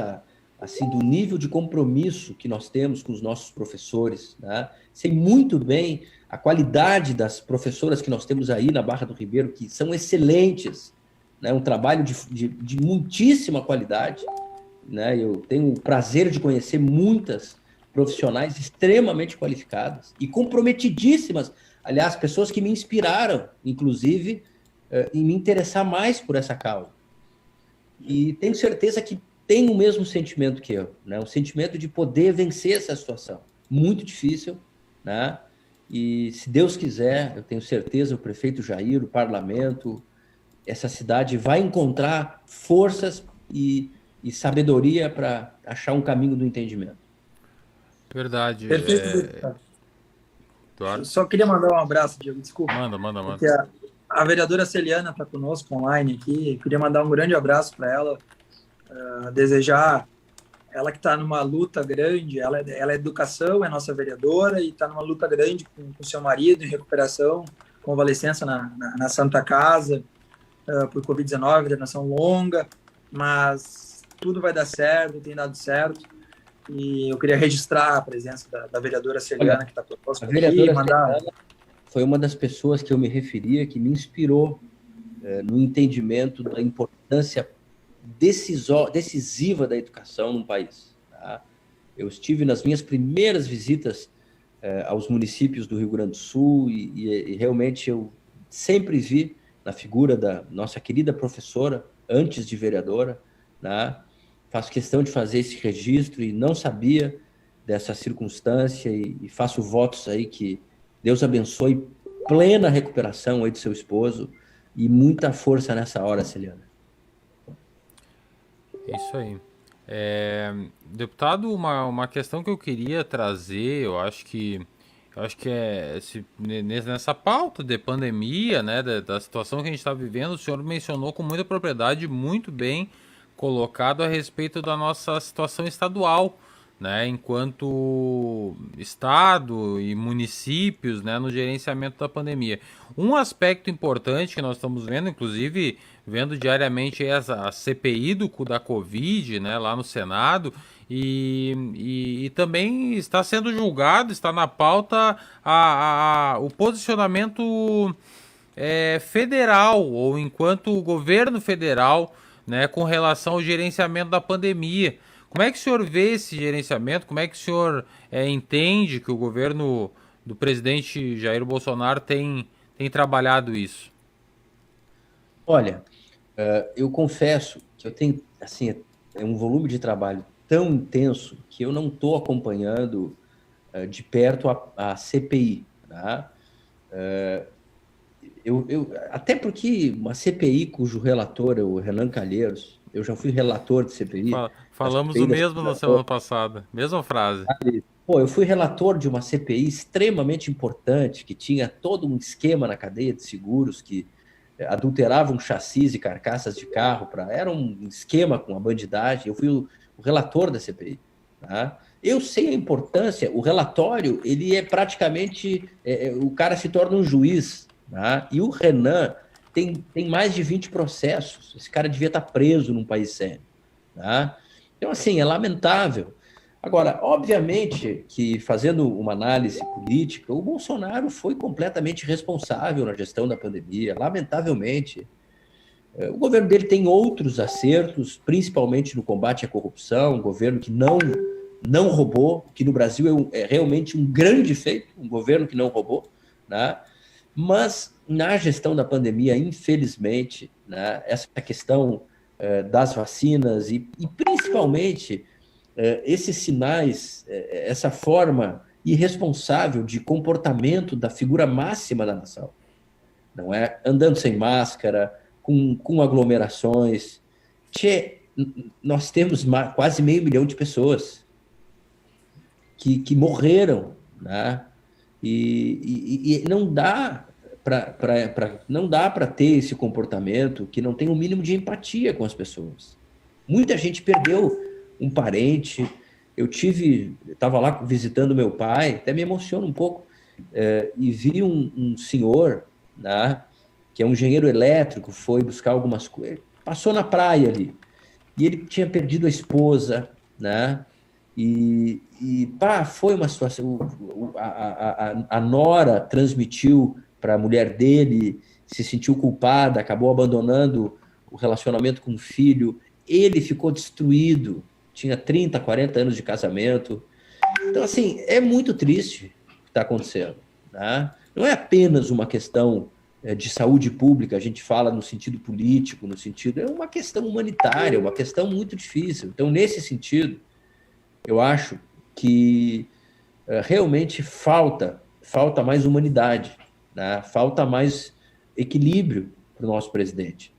S3: assim, do nível de compromisso que nós temos com os nossos professores. Né? Sei muito bem a qualidade das professoras que nós temos aí na Barra do Ribeiro, que são excelentes, né? Um trabalho de muitíssima qualidade. Né? Eu tenho o prazer de conhecer muitas profissionais extremamente qualificadas e comprometidíssimas, aliás, pessoas que me inspiraram, inclusive, em me interessar mais por essa causa. E tenho certeza que tem o mesmo sentimento que eu, né? O sentimento de poder vencer essa situação. Muito difícil, né? E, se Deus quiser, eu tenho certeza, o prefeito Jair, o parlamento, essa cidade vai encontrar forças e sabedoria para achar um caminho do entendimento.
S1: Verdade.
S2: Perfeito. Eu só queria mandar um abraço, Diego, desculpa.
S1: Manda.
S2: Porque a vereadora Celiana está conosco online aqui. Eu queria mandar um grande abraço para ela, desejar, ela que está numa luta grande, ela é educação, é nossa vereadora e está numa luta grande com seu marido em recuperação, convalescença na Santa Casa, por Covid-19, internação longa, mas tudo vai dar certo, tem dado certo. E eu queria registrar a presença da vereadora Celiana, que está conosco aqui. A vereadora Celiana
S3: foi uma das pessoas que eu me referia, que me inspirou no entendimento da importância decisiva da educação num país. Tá? Eu estive nas minhas primeiras visitas aos municípios do Rio Grande do Sul e realmente eu sempre vi na figura da nossa querida professora, antes de vereadora, né? Faço questão de fazer esse registro e não sabia dessa circunstância e faço votos aí que Deus abençoe plena recuperação aí do seu esposo e muita força nessa hora, Celiana.
S1: Isso aí. Deputado, uma questão que eu queria trazer, eu acho que nessa pauta de pandemia, né, da situação que a gente está vivendo, o senhor mencionou com muita propriedade, muito bem colocado a respeito da nossa situação estadual, né, enquanto estado e municípios, né, no gerenciamento da pandemia. Um aspecto importante que nós estamos vendo, inclusive vendo diariamente, é a CPI da Covid, né, lá no Senado, e também está sendo julgado, está na pauta o posicionamento federal, ou enquanto o governo federal, né, com relação ao gerenciamento da pandemia. Como é que o senhor vê esse gerenciamento? Como é que o senhor entende que o governo do presidente Jair Bolsonaro tem trabalhado isso?
S3: Olha, eu confesso que eu tenho assim, um volume de trabalho tão intenso que eu não estou acompanhando de perto a CPI. Tá? Até porque uma CPI cujo relator é o Renan Calheiros, eu já fui relator de CPI.
S1: Falamos o mesmo na semana passada, mesma frase.
S3: Pô, eu fui relator de uma CPI extremamente importante, que tinha todo um esquema na cadeia de seguros, que adulteravam chassis e carcaças de carro, era um esquema com a bandidagem. Eu fui o relator da CPI. Tá? Eu sei a importância, o relatório, ele é praticamente, o cara se torna um juiz. Tá? E o Renan tem mais de 20 processos. Esse cara devia estar preso num país sério. Tá? Então, assim, é lamentável. Agora, obviamente que, fazendo uma análise política, o Bolsonaro foi completamente responsável na gestão da pandemia, lamentavelmente. O governo dele tem outros acertos, principalmente no combate à corrupção, um governo que não roubou, que no Brasil é realmente um grande feito, um governo que não roubou. né? Mas na gestão da pandemia, infelizmente, né, essa questão das vacinas e principalmente esses sinais, essa forma irresponsável de comportamento da figura máxima da nação, não é? Andando sem máscara, com aglomerações. Nós temos quase 500 mil de pessoas que morreram, né? E não dá para ter esse comportamento que não tem um mínimo de empatia com as pessoas. Muita gente perdeu um parente. Eu estava lá visitando meu pai, até me emociona um pouco, e vi um senhor, né, que é um engenheiro elétrico, foi buscar algumas coisas, passou na praia ali, e ele tinha perdido a esposa, né? Foi uma situação. A nora transmitiu para a mulher dele, se sentiu culpada, acabou abandonando o relacionamento com o filho. Ele ficou destruído, tinha 30, 40 anos de casamento. Então, assim, é muito triste o que está acontecendo, né? Não é apenas uma questão de saúde pública, a gente fala no sentido político, é uma questão humanitária, uma questão muito difícil. Então, nesse sentido, eu acho que realmente falta mais humanidade, né? Falta mais equilíbrio para o nosso presidente.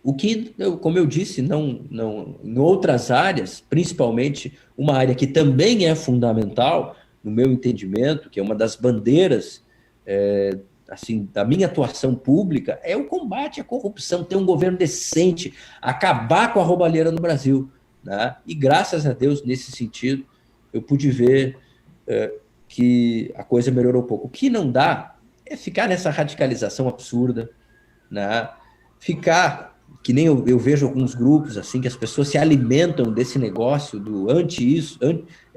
S3: O que, como eu disse, não, em outras áreas, principalmente uma área que também é fundamental, no meu entendimento, que é uma das bandeiras assim, da minha atuação pública, é o combate à corrupção, ter um governo decente, acabar com a roubalheira no Brasil, né? E graças a Deus, nesse sentido, eu pude ver que a coisa melhorou um pouco. O que não dá é ficar nessa radicalização absurda, né? Ficar, que nem eu vejo alguns grupos, assim, que as pessoas se alimentam desse negócio do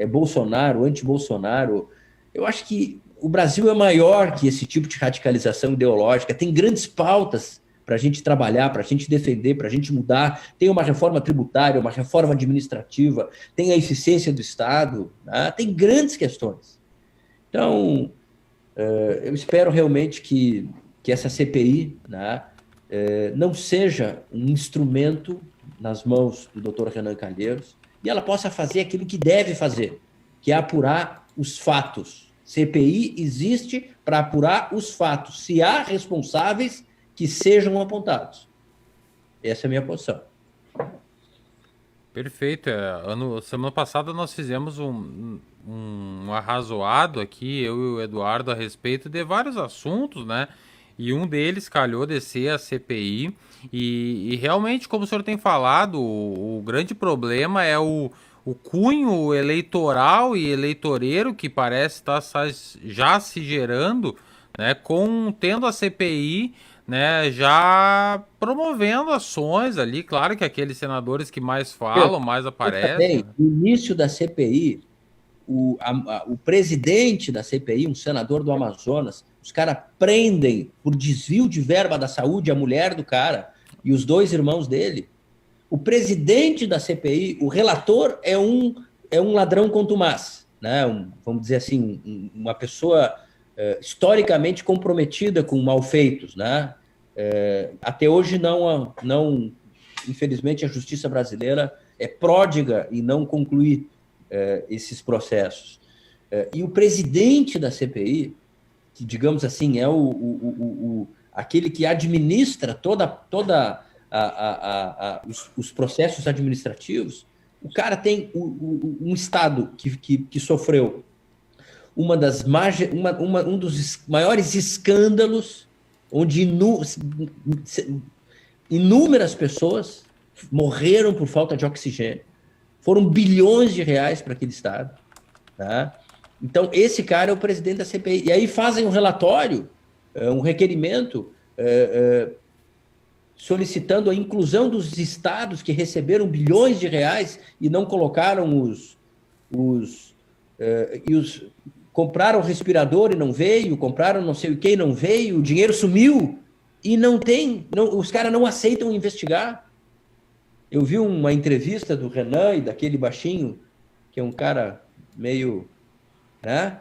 S3: Bolsonaro, anti-Bolsonaro. Eu acho que o Brasil é maior que esse tipo de radicalização ideológica, tem grandes pautas para a gente trabalhar, para a gente defender, para a gente mudar. Tem uma reforma tributária, uma reforma administrativa, tem a eficiência do Estado, né? Tem grandes questões. Então, eu espero realmente que essa CPI, né, não seja um instrumento nas mãos do Dr. Renan Calheiros e ela possa fazer aquilo que deve fazer, que é apurar os fatos. CPI existe para apurar os fatos. Se há responsáveis, que sejam apontados. Essa é a minha posição.
S1: Perfeito. Semana passada nós fizemos um arrazoado aqui, eu e o Eduardo, a respeito de vários assuntos, né? E um deles calhou descer a CPI. E realmente, como o senhor tem falado, o grande problema é o cunho eleitoral e eleitoreiro que parece estar já se gerando, né, tendo a CPI, né, já promovendo ações ali. Claro que aqueles senadores que mais falam, mais aparecem.
S3: No início da CPI, o presidente da CPI, um senador do Amazonas, os caras prendem por desvio de verba da saúde a mulher do cara e os 2 irmãos dele. O presidente da CPI, o relator, é um ladrão contumaz, né? Vamos dizer assim, uma pessoa historicamente comprometida com malfeitos, né? Até hoje não, infelizmente, a justiça brasileira é pródiga em não concluir esses processos. E o presidente da CPI, que, digamos assim, é aquele que administra os processos administrativos, o cara tem um Estado que sofreu um dos maiores escândalos, onde inúmeras pessoas morreram por falta de oxigênio. Foram bilhões de reais para aquele Estado. Tá? Então, esse cara é o presidente da CPI. E aí fazem um relatório, um requerimento, solicitando a inclusão dos estados que receberam bilhões de reais e não colocaram compraram o respirador e não veio, compraram não sei o que e não veio, o dinheiro sumiu e os caras não aceitam investigar. Eu vi uma entrevista do Renan e daquele baixinho, que é um cara meio, né?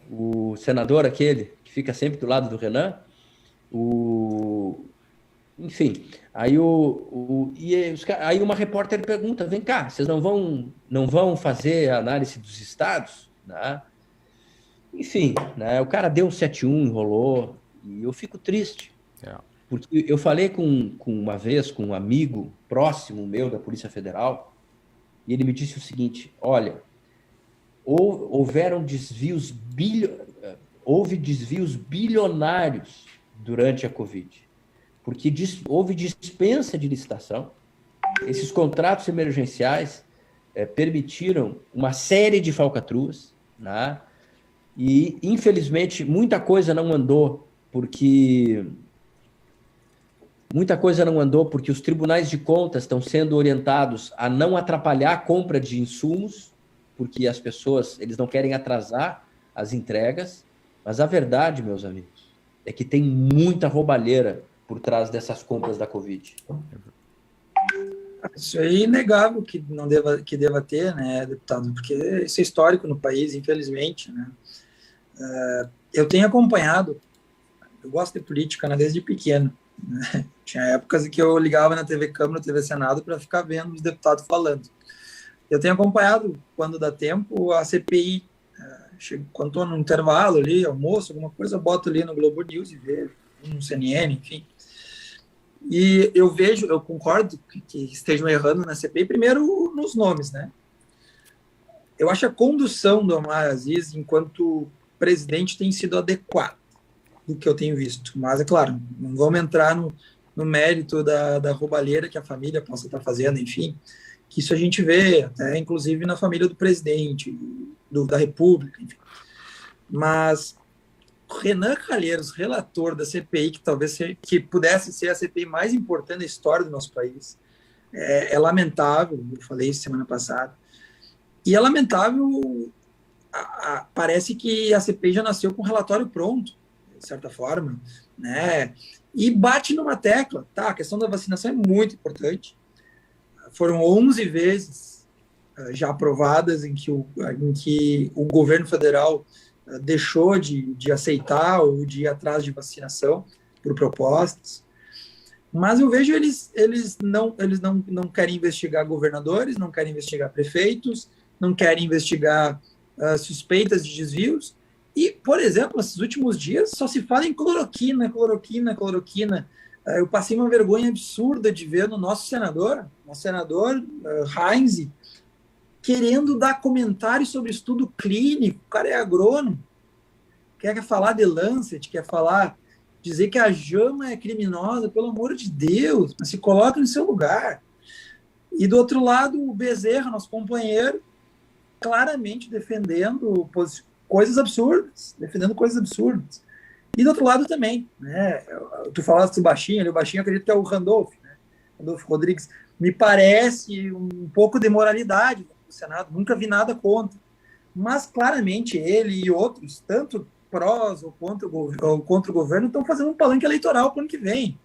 S3: o senador aquele, que fica sempre do lado do Renan, enfim, aí, aí uma repórter pergunta, vem cá, vocês não vão fazer a análise dos estados? Né? Enfim, né, o cara deu um 7-1, enrolou, e eu fico triste. Porque eu falei uma vez com um amigo próximo meu da Polícia Federal, e ele me disse o seguinte, olha, houve desvios bilionários durante a Covid, porque houve dispensa de licitação, esses contratos emergenciais permitiram uma série de falcatruas, né? E, infelizmente, muita coisa não andou porque os tribunais de contas estão sendo orientados a não atrapalhar a compra de insumos, porque as pessoas, eles não querem atrasar as entregas, mas a verdade, meus amigos, é que tem muita roubalheira por trás dessas compras da Covid.
S2: Isso é inegável que deva ter, né, deputado, porque isso é histórico no país, infelizmente, né. Eu tenho acompanhado, eu gosto de política, né, desde pequeno, né? Tinha épocas em que eu ligava na TV Câmara, na TV Senado, para ficar vendo os deputados falando. Eu tenho acompanhado, quando dá tempo, a CPI. Quando estou no intervalo ali, almoço, alguma coisa, eu boto ali no Globo News e vejo, no CNN, enfim. E eu concordo que estejam errando na CPI, primeiro nos nomes, né? Eu acho a condução do Omar Aziz, enquanto presidente, tem sido adequada do que eu tenho visto. Mas, é claro, não vamos entrar no mérito da roubalheira que a família possa estar fazendo, enfim, que isso a gente vê, até inclusive na família do presidente, da República, enfim. Mas Renan Calheiros, relator da CPI, que pudesse ser a CPI mais importante da história do nosso país, é lamentável, eu falei isso semana passada, e é lamentável, parece que a CPI já nasceu com o relatório pronto, de certa forma, né? E bate numa tecla, tá? A questão da vacinação é muito importante. Foram 11 vezes já aprovadas em que o governo federal deixou de aceitar ou de ir atrás de vacinação por propostas. Mas eu vejo eles não querem investigar governadores, não querem investigar prefeitos, não querem investigar suspeitas de desvios. E, por exemplo, nesses últimos dias só se fala em cloroquina. Eu passei uma vergonha absurda de ver no nosso senador Heinz, querendo dar comentários sobre estudo clínico. O cara é agrônomo, quer falar de Lancet, dizer que a JAMA é criminosa, pelo amor de Deus, mas se coloca no seu lugar. E do outro lado, o Bezerra, nosso companheiro, claramente defendendo coisas absurdas. E do outro lado também, né? Tu falaste do Baixinho, o Baixinho acredito que é o Randolph, né? Randolph Rodrigues. Me parece um pouco de moralidade no Senado, nunca vi nada contra. Mas claramente ele e outros, tanto prós ou contra o governo, estão fazendo um palanque eleitoral para o ano que vem.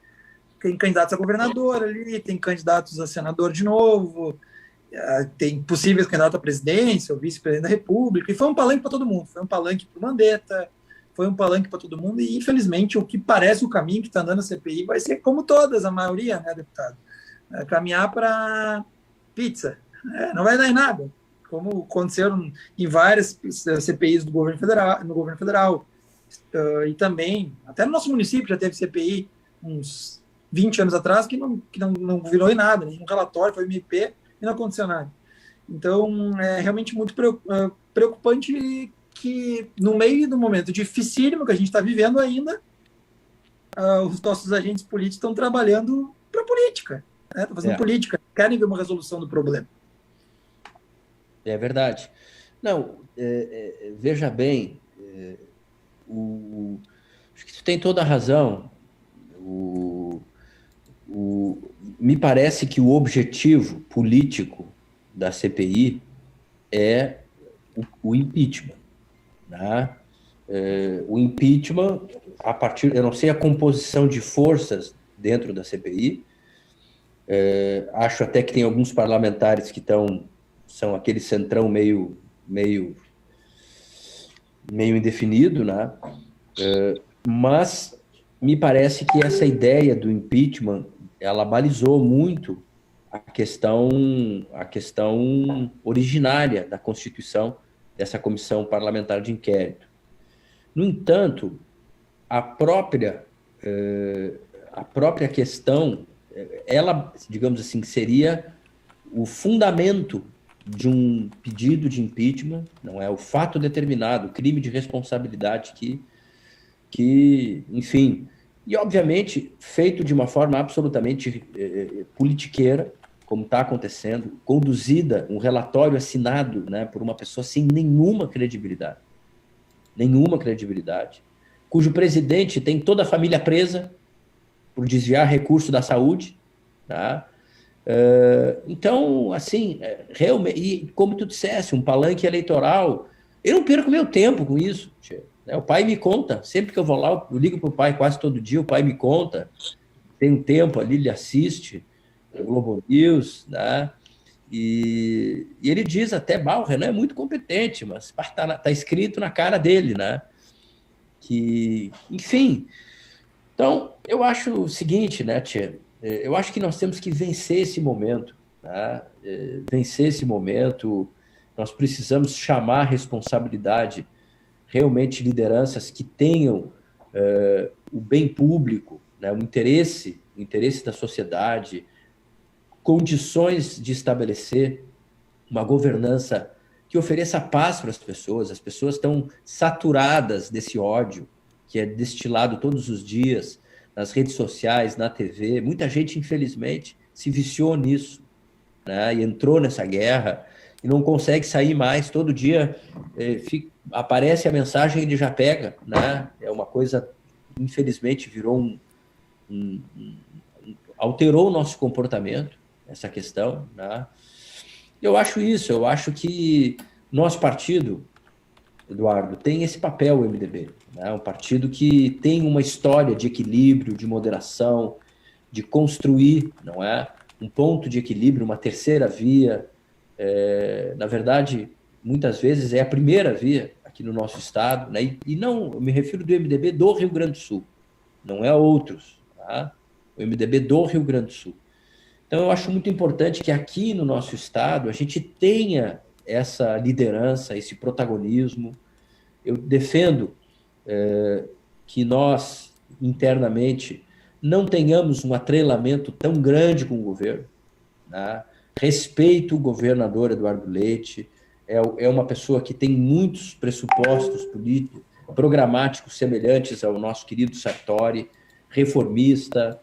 S2: Tem candidatos a governador ali, tem candidatos a senador de novo, tem possíveis candidatos à presidência, ou vice-presidente da República, e foi um palanque para todo mundo. Foi um palanque para o Mandetta, foi um palanque para todo mundo, e infelizmente o que parece o caminho que está andando a CPI vai ser como todas, a maioria, né, deputado? Caminhar para pizza. Não vai dar em nada, como aconteceu em várias CPIs no governo federal. E também, até no nosso município já teve CPI uns 20 anos atrás que não virou em nada, nenhum relatório, foi MP e não aconteceu nada. Então, é realmente muito preocupante que, no meio do momento dificílimo que a gente está vivendo ainda, os nossos agentes políticos estão trabalhando para política, né? Estão fazendo política, querem ver uma resolução do problema.
S3: É verdade. Não, veja bem, acho que tu tem toda a razão. Me parece que o objetivo político da CPI é o impeachment. Né? O impeachment, eu não sei a composição de forças dentro da CPI, acho até que tem alguns parlamentares que são aquele centrão meio meio indefinido, né? Mas me parece que essa ideia do impeachment, ela balizou muito a questão originária da Constituição dessa comissão parlamentar de inquérito. No entanto, a própria questão, ela, digamos assim, seria o fundamento de um pedido de impeachment, não é o fato determinado, o crime de responsabilidade que, enfim, e obviamente feito de uma forma absolutamente politiqueira, como está acontecendo, conduzida, um relatório assinado, né, por uma pessoa sem nenhuma credibilidade, cujo presidente tem toda a família presa por desviar recurso da saúde, tá? Então, assim, realmente, e como tu disseste, um palanque eleitoral, eu não perco meu tempo com isso. O pai me conta, sempre que eu vou lá, eu ligo para o pai quase todo dia, o pai me conta, tem um tempo ali, ele assiste o Globo News, né? E ele diz até, o Renan é muito competente, mas está escrito na cara dele, né? Que, enfim. Então, eu acho o seguinte, né, Tia? Eu acho que nós temos que vencer esse momento, tá? Vencer esse momento, nós precisamos chamar a responsabilidade realmente lideranças que tenham o bem público, né, o interesse da sociedade, condições de estabelecer uma governança que ofereça paz para as pessoas. As pessoas estão saturadas desse ódio que é destilado todos os dias nas redes sociais, na TV. Muita gente, infelizmente, se viciou nisso, né, e entrou nessa guerra e não consegue sair mais. Todo dia aparece a mensagem e ele já pega, né? É uma coisa, infelizmente, virou alterou o nosso comportamento, essa questão, né? Eu acho isso, eu acho que nosso partido, Eduardo, tem esse papel, o MDB, né? Um partido que tem uma história de equilíbrio, de moderação, de construir, não é? Um ponto de equilíbrio, uma terceira via. Na verdade, muitas vezes é a primeira via aqui no nosso estado, né? E não, eu me refiro do MDB do Rio Grande do Sul, não é a outros, tá? O MDB do Rio Grande do Sul. Então, eu acho muito importante que aqui no nosso estado a gente tenha essa liderança, esse protagonismo. Eu defendo que nós, internamente, não tenhamos um atrelamento tão grande com o governo, né? Respeito o governador Eduardo Leite, é uma pessoa que tem muitos pressupostos políticos, programáticos semelhantes ao nosso querido Sartori, reformista,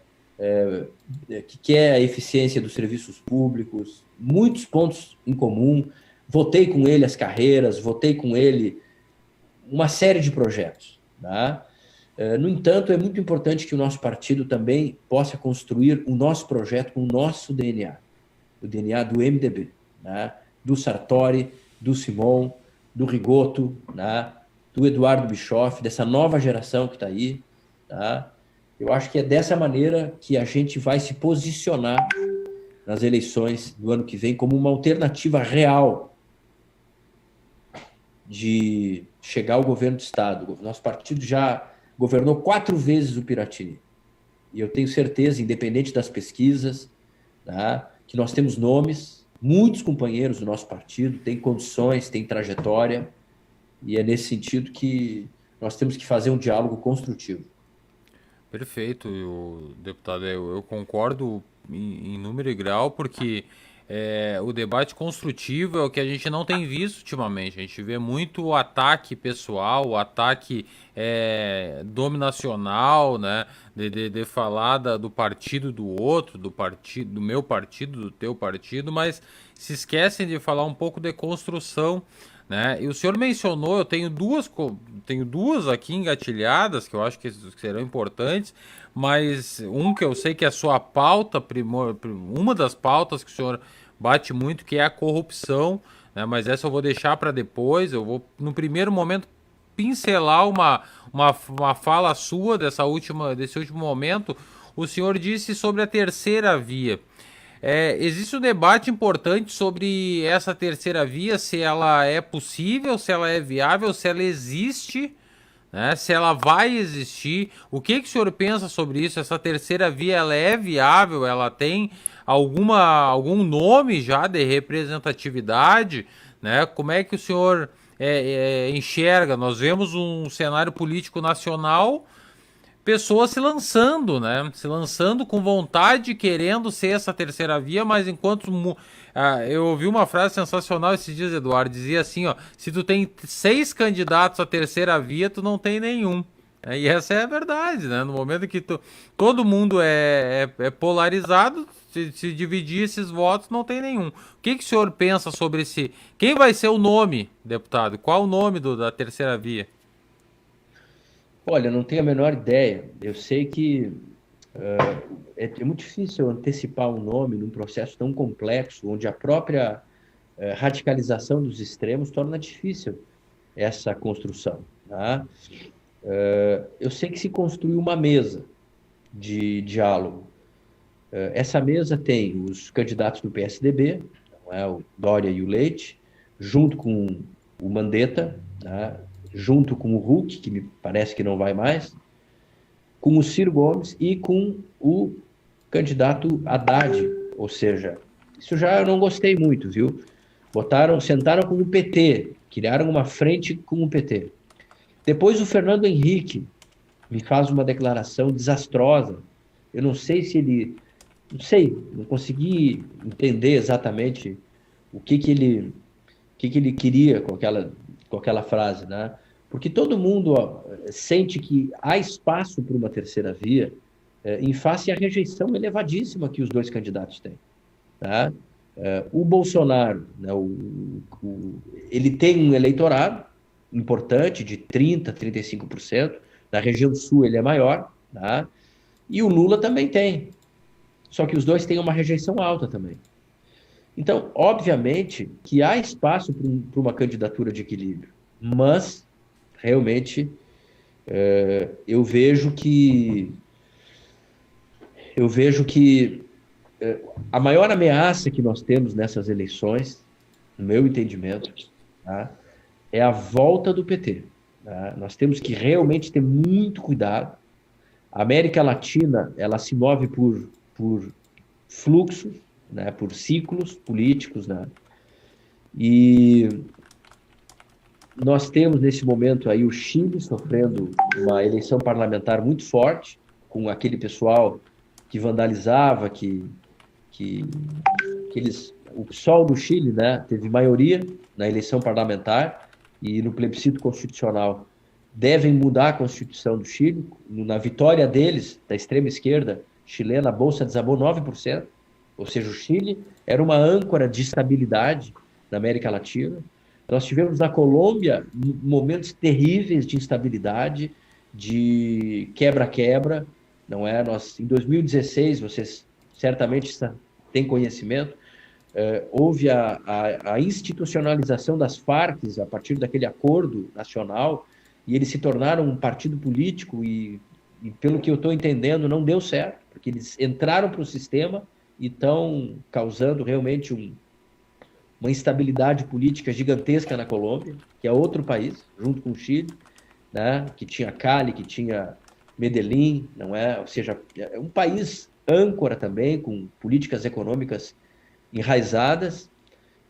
S3: que quer a eficiência dos serviços públicos, muitos pontos em comum. Votei com ele as carreiras, votei com ele uma série de projetos, tá? No entanto, é muito importante que o nosso partido também possa construir o nosso projeto com o nosso DNA, o DNA do MDB, né? Do Sartori, do Simon, do Rigoto, né? Do Eduardo Bischoff, dessa nova geração que está aí, tá? Eu acho que é dessa maneira que a gente vai se posicionar nas eleições do ano que vem como uma alternativa real de chegar ao governo do estado. Nosso partido já governou 4 vezes o Piratini. E eu tenho certeza, independente das pesquisas, tá, que nós temos nomes, muitos companheiros do nosso partido têm condições, têm trajetória, e é nesse sentido que nós temos que fazer um diálogo construtivo.
S1: Perfeito, deputado. Eu concordo em número e grau, porque o debate construtivo é o que a gente não tem visto ultimamente. A gente vê muito o ataque pessoal, o ataque dominacional, né? De falar do partido do outro, do meu partido, do teu partido, mas se esquecem de falar um pouco de construção, né? E o senhor mencionou, eu tenho duas aqui engatilhadas que eu acho que serão importantes, mas que eu sei que é a sua pauta, uma das pautas que o senhor bate muito, que é a corrupção, né? Mas essa eu vou deixar para depois. Eu vou, no primeiro momento, pincelar uma fala sua desse último momento. O senhor disse sobre a terceira via. existe um debate importante sobre essa terceira via, se ela é possível, se ela é viável, se ela existe, né? Se ela vai existir. O que o senhor pensa sobre isso? Essa terceira via, ela é viável? Ela tem algum nome já de representatividade, né? Como é que o senhor enxerga? Nós vemos um cenário político nacional, pessoas se lançando, né? Se lançando com vontade, querendo ser essa terceira via, mas enquanto... eu ouvi uma frase sensacional esses dias, Eduardo, dizia assim, ó, se tu tem 6 candidatos à terceira via, tu não tem nenhum. E essa é a verdade, né? No momento que todo mundo é polarizado, se dividir esses votos, não tem nenhum. O que o senhor pensa sobre esse... Quem vai ser o nome, deputado? Qual o nome da terceira via?
S3: Olha, não tenho a menor ideia. Eu sei que é muito difícil antecipar um nome num processo tão complexo, onde a própria radicalização dos extremos torna difícil essa construção. Tá? Eu sei que se construiu uma mesa de diálogo. Essa mesa tem os candidatos do PSDB, não é, o Dória e o Leite, junto com o Mandetta, tá? Junto com o Huck, que me parece que não vai mais, com o Ciro Gomes e com o candidato Haddad. Ou seja, isso já eu não gostei muito, viu? Sentaram com o PT, criaram uma frente com o PT. Depois o Fernando Henrique me faz uma declaração desastrosa. Eu não sei se ele... não consegui entender exatamente o que ele queria com aquela frase, né? Porque todo mundo sente que há espaço para uma terceira via em face à rejeição elevadíssima que os dois candidatos têm. Tá? O Bolsonaro, né, ele tem um eleitorado importante de 30%, 35%, na região sul ele é maior, tá? E o Lula também tem. Só que os dois têm uma rejeição alta também. Então, obviamente, que há espaço para uma candidatura de equilíbrio, mas, realmente, eu vejo que a maior ameaça que nós temos nessas eleições, no meu entendimento, tá, é a volta do PT. Tá? Nós temos que realmente ter muito cuidado. A América Latina, ela se move por fluxos, né, por ciclos políticos, né? E nós temos nesse momento aí o Chile sofrendo uma eleição parlamentar muito forte, com aquele pessoal que vandalizava, o PSOL do Chile, né, teve maioria na eleição parlamentar e no plebiscito constitucional. Devem mudar a Constituição do Chile. Na vitória deles, da extrema esquerda chilena, a Bolsa desabou 9%. Ou seja, o Chile era uma âncora de estabilidade na América Latina. Nós tivemos na Colômbia momentos terríveis de instabilidade, de quebra-quebra, não é? Em 2016, vocês certamente têm conhecimento, houve a institucionalização das Farc a partir daquele acordo nacional, e eles se tornaram um partido político e pelo que eu estou entendendo, não deu certo, porque eles entraram para o sistema e estão causando realmente uma instabilidade política gigantesca na Colômbia, que é outro país, junto com o Chile, né, que tinha Cali, que tinha Medellín, não é? Ou seja, é um país âncora também, com políticas econômicas enraizadas.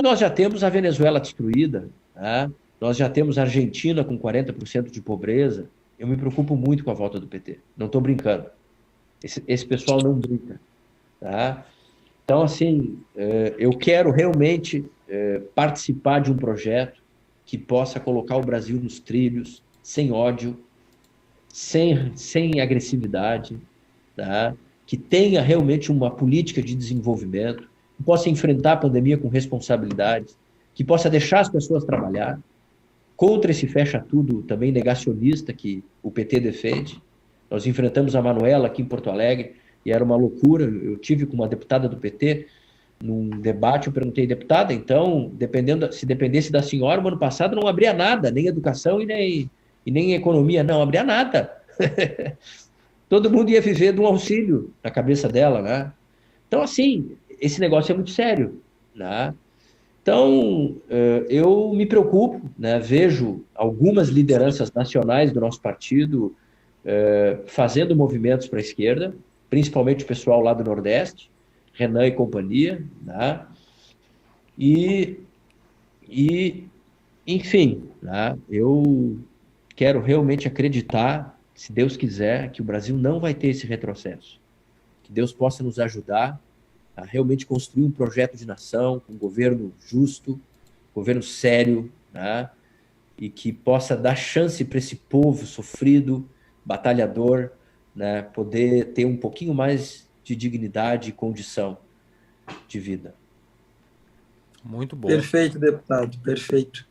S3: Nós já temos a Venezuela destruída, né? Nós já temos a Argentina com 40% de pobreza. Eu me preocupo muito com a volta do PT. Não estou brincando. Esse pessoal não brinca. Tá? Então, assim, eu quero realmente participar de um projeto que possa colocar o Brasil nos trilhos, sem ódio, sem agressividade, tá? Que tenha realmente uma política de desenvolvimento, que possa enfrentar a pandemia com responsabilidade, que possa deixar as pessoas trabalhar, contra esse fecha-tudo também negacionista que o PT defende. Nós enfrentamos a Manuela aqui em Porto Alegre e era uma loucura. Eu tive com uma deputada do PT num debate, eu perguntei, deputada, então, se dependesse da senhora, no ano passado não abria nada, nem educação e nem economia, não abria nada. Todo mundo ia viver de um auxílio na cabeça dela, né? Então, assim, esse negócio é muito sério, né? Então, eu me preocupo, né? Vejo algumas lideranças nacionais do nosso partido fazendo movimentos para a esquerda, principalmente o pessoal lá do Nordeste, Renan e companhia, né? E, enfim, né? Eu quero realmente acreditar, se Deus quiser, que o Brasil não vai ter esse retrocesso. Que Deus possa nos ajudar a realmente construir um projeto de nação, um governo justo, um governo sério, né? E que possa dar chance para esse povo sofrido, batalhador, né? Poder ter um pouquinho mais de dignidade e condição de vida.
S1: Muito bom.
S2: Perfeito, deputado, perfeito.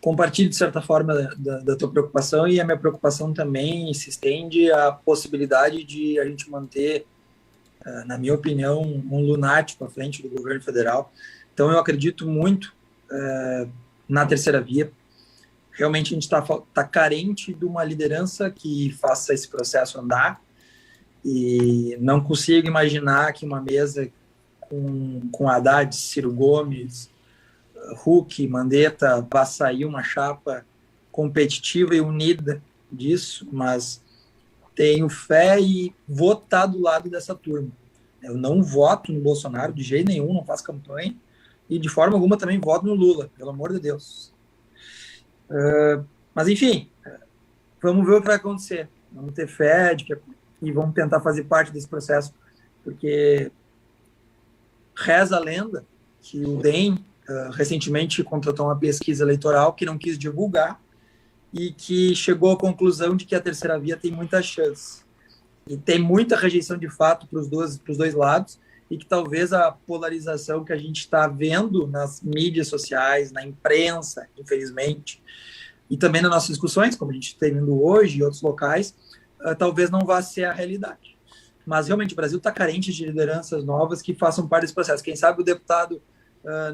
S2: Compartilho, de certa forma, da tua preocupação, e a minha preocupação também se estende à possibilidade de a gente manter, na minha opinião, um lunático à frente do governo federal. Então, eu acredito muito na terceira via. Realmente, a gente tá carente de uma liderança que faça esse processo andar, e não consigo imaginar que uma mesa com Haddad, Ciro Gomes, Huck, Mandetta, vai sair uma chapa competitiva e unida disso, mas tenho fé e vou estar do lado dessa turma. Eu não voto no Bolsonaro de jeito nenhum, não faço campanha, e de forma alguma também voto no Lula, pelo amor de Deus. Mas enfim, vamos ver o que vai acontecer. Vamos ter fé e vamos tentar fazer parte desse processo, porque reza a lenda que o DEM recentemente contratou uma pesquisa eleitoral que não quis divulgar e que chegou à conclusão de que a terceira via tem muita chance. E tem muita rejeição de fato para os dois lados, e que talvez a polarização que a gente está vendo nas mídias sociais, na imprensa, infelizmente, e também nas nossas discussões, como a gente está vendo hoje em outros locais, talvez não vá ser a realidade. Mas realmente o Brasil está carente de lideranças novas que façam parte desse processo. Quem sabe o deputado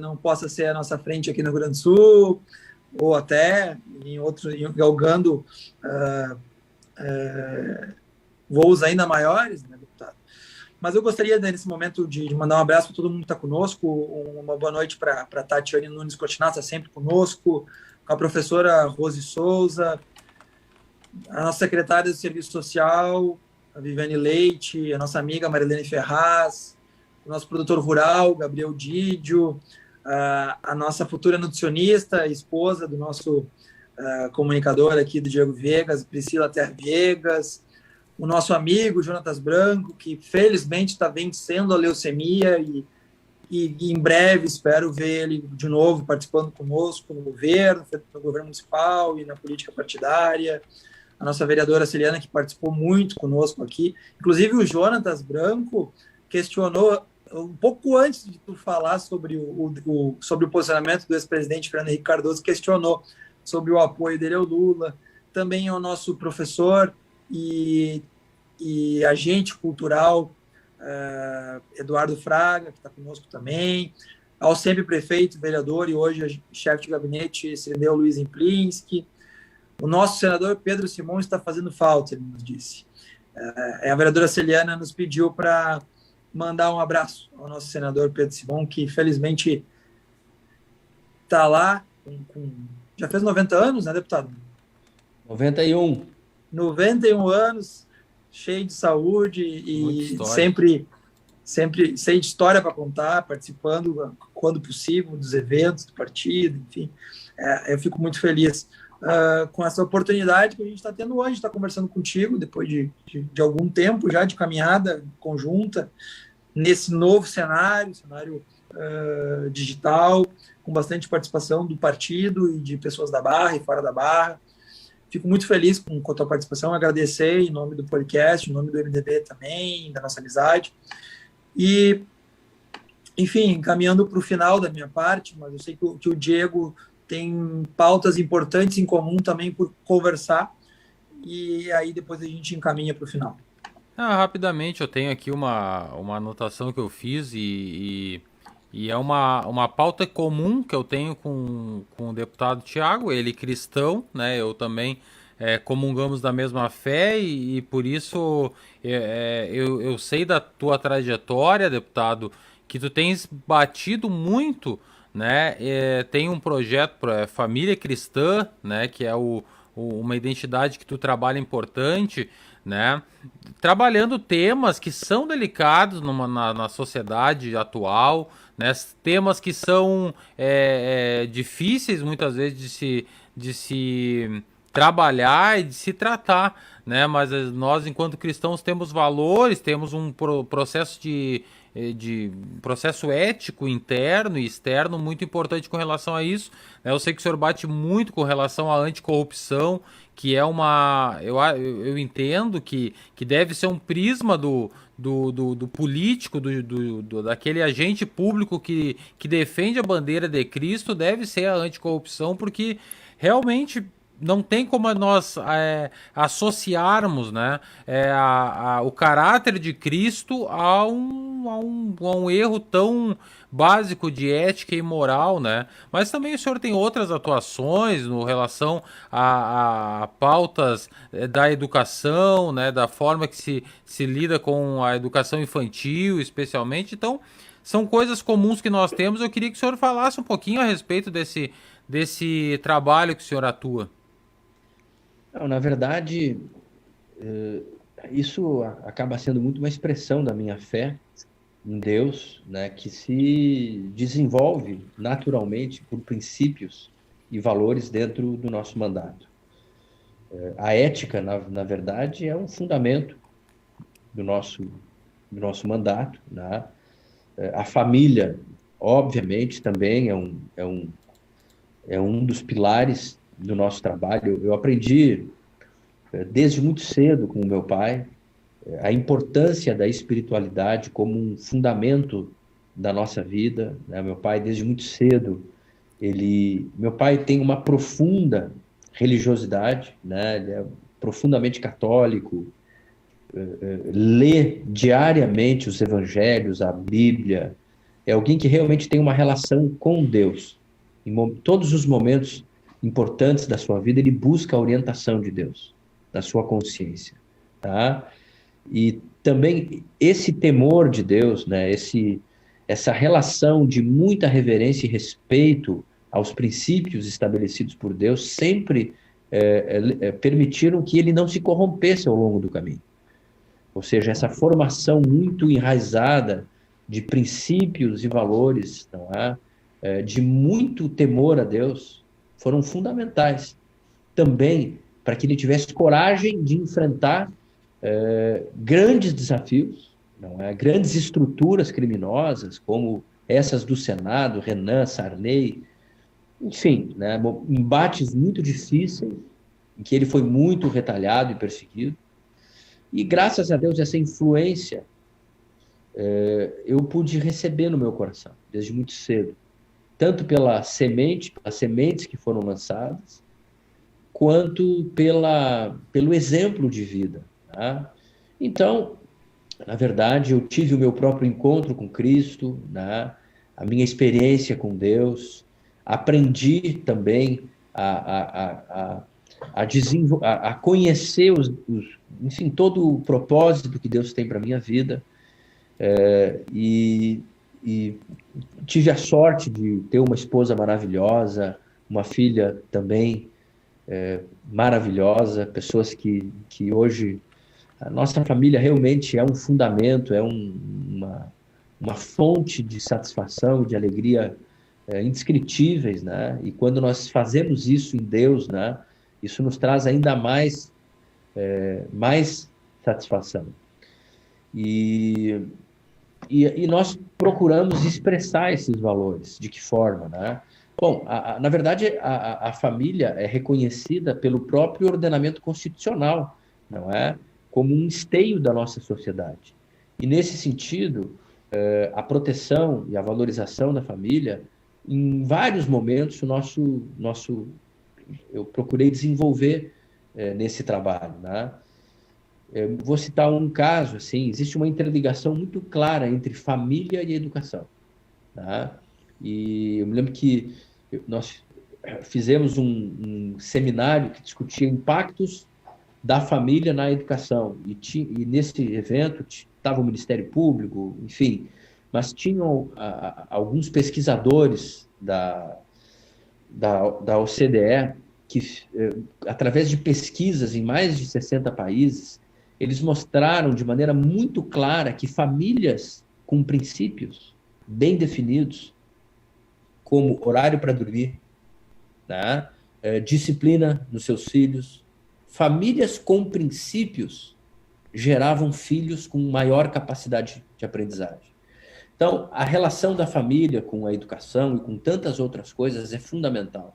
S2: não possa ser a nossa frente aqui no Rio Grande do Sul, ou até galgando voos ainda maiores, né, deputado? Mas eu gostaria, nesse momento, de mandar um abraço para todo mundo que está conosco, uma boa noite para a Tatiane Nunes Cotinato, está sempre conosco, com a professora Rose Souza, a nossa secretária de Serviço Social, a Viviane Leite, a nossa amiga Marilene Ferraz, o nosso produtor rural, Gabriel Didio, a nossa futura nutricionista, esposa do nosso comunicador aqui, do Diego Viegas, Priscila Ter Viegas, o nosso amigo Jonatas Branco, que felizmente está vencendo a leucemia e em breve espero ver ele de novo participando conosco no governo municipal e na política partidária. A nossa vereadora Celiana, que participou muito conosco aqui. Inclusive, o Jonatas Branco questionou, um pouco antes de tu falar sobre o posicionamento do ex-presidente Fernando Henrique Cardoso, questionou sobre o apoio dele ao Lula. Também é o nosso professor e agente cultural, Eduardo Fraga, que está conosco também. Ao sempre prefeito, vereador e hoje chefe de gabinete, Cirineu Luiz Implinski. O nosso senador Pedro Simões está fazendo falta, ele nos disse. A vereadora Celiana nos pediu para mandar um abraço ao nosso senador Pedro Simões, que felizmente está lá, já fez 90 anos, né, deputado?
S3: 91.
S2: 91 anos, cheio de saúde e sempre cheio de história para contar, participando, quando possível, dos eventos do partido, enfim. Eu fico muito feliz com essa oportunidade que a gente está tendo hoje, está conversando contigo, depois de algum tempo já de caminhada conjunta, nesse novo cenário digital, com bastante participação do partido e de pessoas da Barra e fora da Barra. Fico muito feliz com a tua participação, agradecer em nome do podcast, em nome do MDB também, da nossa amizade. E, enfim, caminhando para o final da minha parte, mas eu sei que o Diego tem pautas importantes em comum também por conversar, e aí depois a gente encaminha para o final.
S1: Rapidamente, eu tenho aqui uma anotação que eu fiz e é uma pauta comum que eu tenho com o deputado Thiago, ele cristão, né? Eu também comungamos da mesma fé e por isso eu sei da tua trajetória, deputado, que tu tens batido muito, né? Tem um projeto para Família Cristã, né? Que é uma identidade que tu trabalha importante, né? Trabalhando temas que são delicados na sociedade atual, né? Temas que são difíceis muitas vezes de se trabalhar e de se tratar, né? Mas nós, enquanto cristãos, temos valores, temos um processo de processo ético interno e externo muito importante com relação a isso, né? Eu sei que o senhor bate muito com relação à anticorrupção, que é eu entendo que deve ser um prisma do político, daquele agente público que defende a bandeira de Cristo, deve ser a anticorrupção, porque realmente não tem como nós associarmos, né, o caráter de Cristo a um erro tão básico de ética e moral, né? Mas também o senhor tem outras atuações no relação a pautas da educação, né, da forma que se lida com a educação infantil, especialmente. Então, são coisas comuns que nós temos. Eu queria que o senhor falasse um pouquinho a respeito desse trabalho que o senhor atua.
S3: Não, na verdade, isso acaba sendo muito uma expressão da minha fé em Deus, né, que se desenvolve naturalmente por princípios e valores dentro do nosso mandato. A ética, na verdade, é um fundamento do nosso mandato, né? A família, obviamente, também é um dos pilares do nosso trabalho. Eu aprendi desde muito cedo com o meu pai a importância da espiritualidade como um fundamento da nossa vida, né? Meu pai, desde muito cedo, meu pai tem uma profunda religiosidade, né? Ele é profundamente católico, lê diariamente os evangelhos, a Bíblia. É alguém que realmente tem uma relação com Deus. Em todos os momentos importantes da sua vida, ele busca a orientação de Deus, da sua consciência, tá? E também esse temor de Deus, né? Essa relação de muita reverência e respeito aos princípios estabelecidos por Deus sempre permitiram que ele não se corrompesse ao longo do caminho. Ou seja, essa formação muito enraizada de princípios e valores, não é? De muito temor a Deus, foram fundamentais também para que ele tivesse coragem de enfrentar grandes desafios, não é? Grandes estruturas criminosas, como essas do Senado, Renan, Sarney, enfim, né? Embates muito difíceis, em que ele foi muito retalhado e perseguido. E graças a Deus, essa influência eu pude receber no meu coração, desde muito cedo. Tanto pelas sementes que foram lançadas, quanto pelo exemplo de vida. Tá? Então, na verdade, eu tive o meu próprio encontro com Cristo, né? A minha experiência com Deus, aprendi também a conhecer enfim, todo o propósito que Deus tem para a minha vida, e tive a sorte de ter uma esposa maravilhosa, uma filha também maravilhosa, pessoas que hoje a nossa família realmente é um fundamento, é uma fonte de satisfação e de alegria indescritíveis, né? E quando nós fazemos isso em Deus, né? Isso nos traz ainda mais satisfação. E nós procuramos expressar esses valores. De que forma, né? Bom, na verdade, a família é reconhecida pelo próprio ordenamento constitucional, não é? Como um esteio da nossa sociedade. E, nesse sentido, a proteção e a valorização da família, em vários momentos, eu procurei desenvolver nesse trabalho, né? Vou citar um caso, assim, existe uma interligação muito clara entre família e educação, tá? E eu me lembro que fizemos um seminário que discutia impactos da família na educação. E nesse evento estava o Ministério Público, enfim, mas tinham alguns pesquisadores da OCDE que, através de pesquisas em mais de 60 países, eles mostraram de maneira muito clara que famílias com princípios bem definidos, como horário para dormir, tá? Disciplina nos seus filhos, famílias com princípios geravam filhos com maior capacidade de aprendizagem. Então, a relação da família com a educação e com tantas outras coisas é fundamental.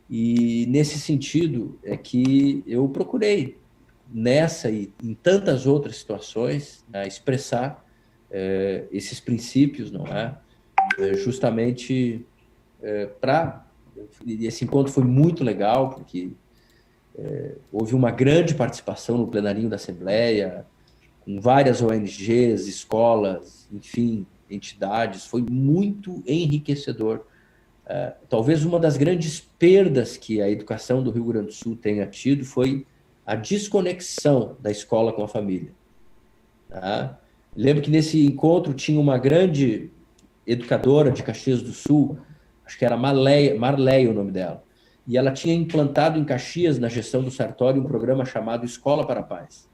S3: E, nesse sentido, é que eu procurei, nessa e em tantas outras situações, expressar esses princípios, não é? Justamente para... Esse encontro foi muito legal, porque houve uma grande participação no plenarinho da Assembleia, com várias ONGs, escolas, enfim, entidades. Foi muito enriquecedor. Talvez uma das grandes perdas que a educação do Rio Grande do Sul tenha tido foi a desconexão da escola com a família. Tá? Lembro que nesse encontro tinha uma grande educadora de Caxias do Sul, acho que era Marleia o nome dela, e ela tinha implantado em Caxias, na gestão do Sartori, um programa chamado Escola para a Paz.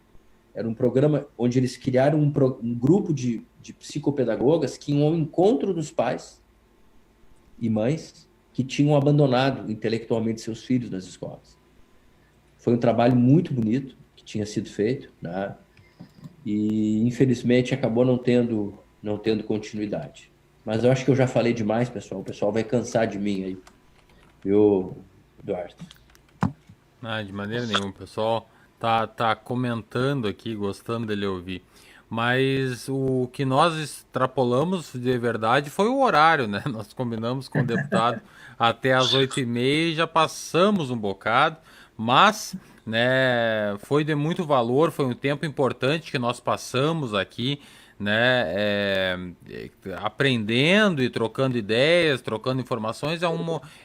S3: Era um programa onde eles criaram um grupo de psicopedagogas que iam ao encontro dos pais e mães que tinham abandonado intelectualmente seus filhos nas escolas. Foi um trabalho muito bonito que tinha sido feito, né? E infelizmente acabou não tendo continuidade. Mas eu acho que eu já falei demais, pessoal. O pessoal vai cansar de mim aí. Viu, Eduardo?
S1: De maneira nenhuma, o pessoal tá comentando aqui, gostando dele ouvir. Mas o que nós extrapolamos de verdade foi o horário, né? Nós combinamos com o deputado até às 8h30 e já passamos um bocado, mas, né, foi de muito valor, foi um tempo importante que nós passamos aqui, né, aprendendo e trocando ideias, trocando informações.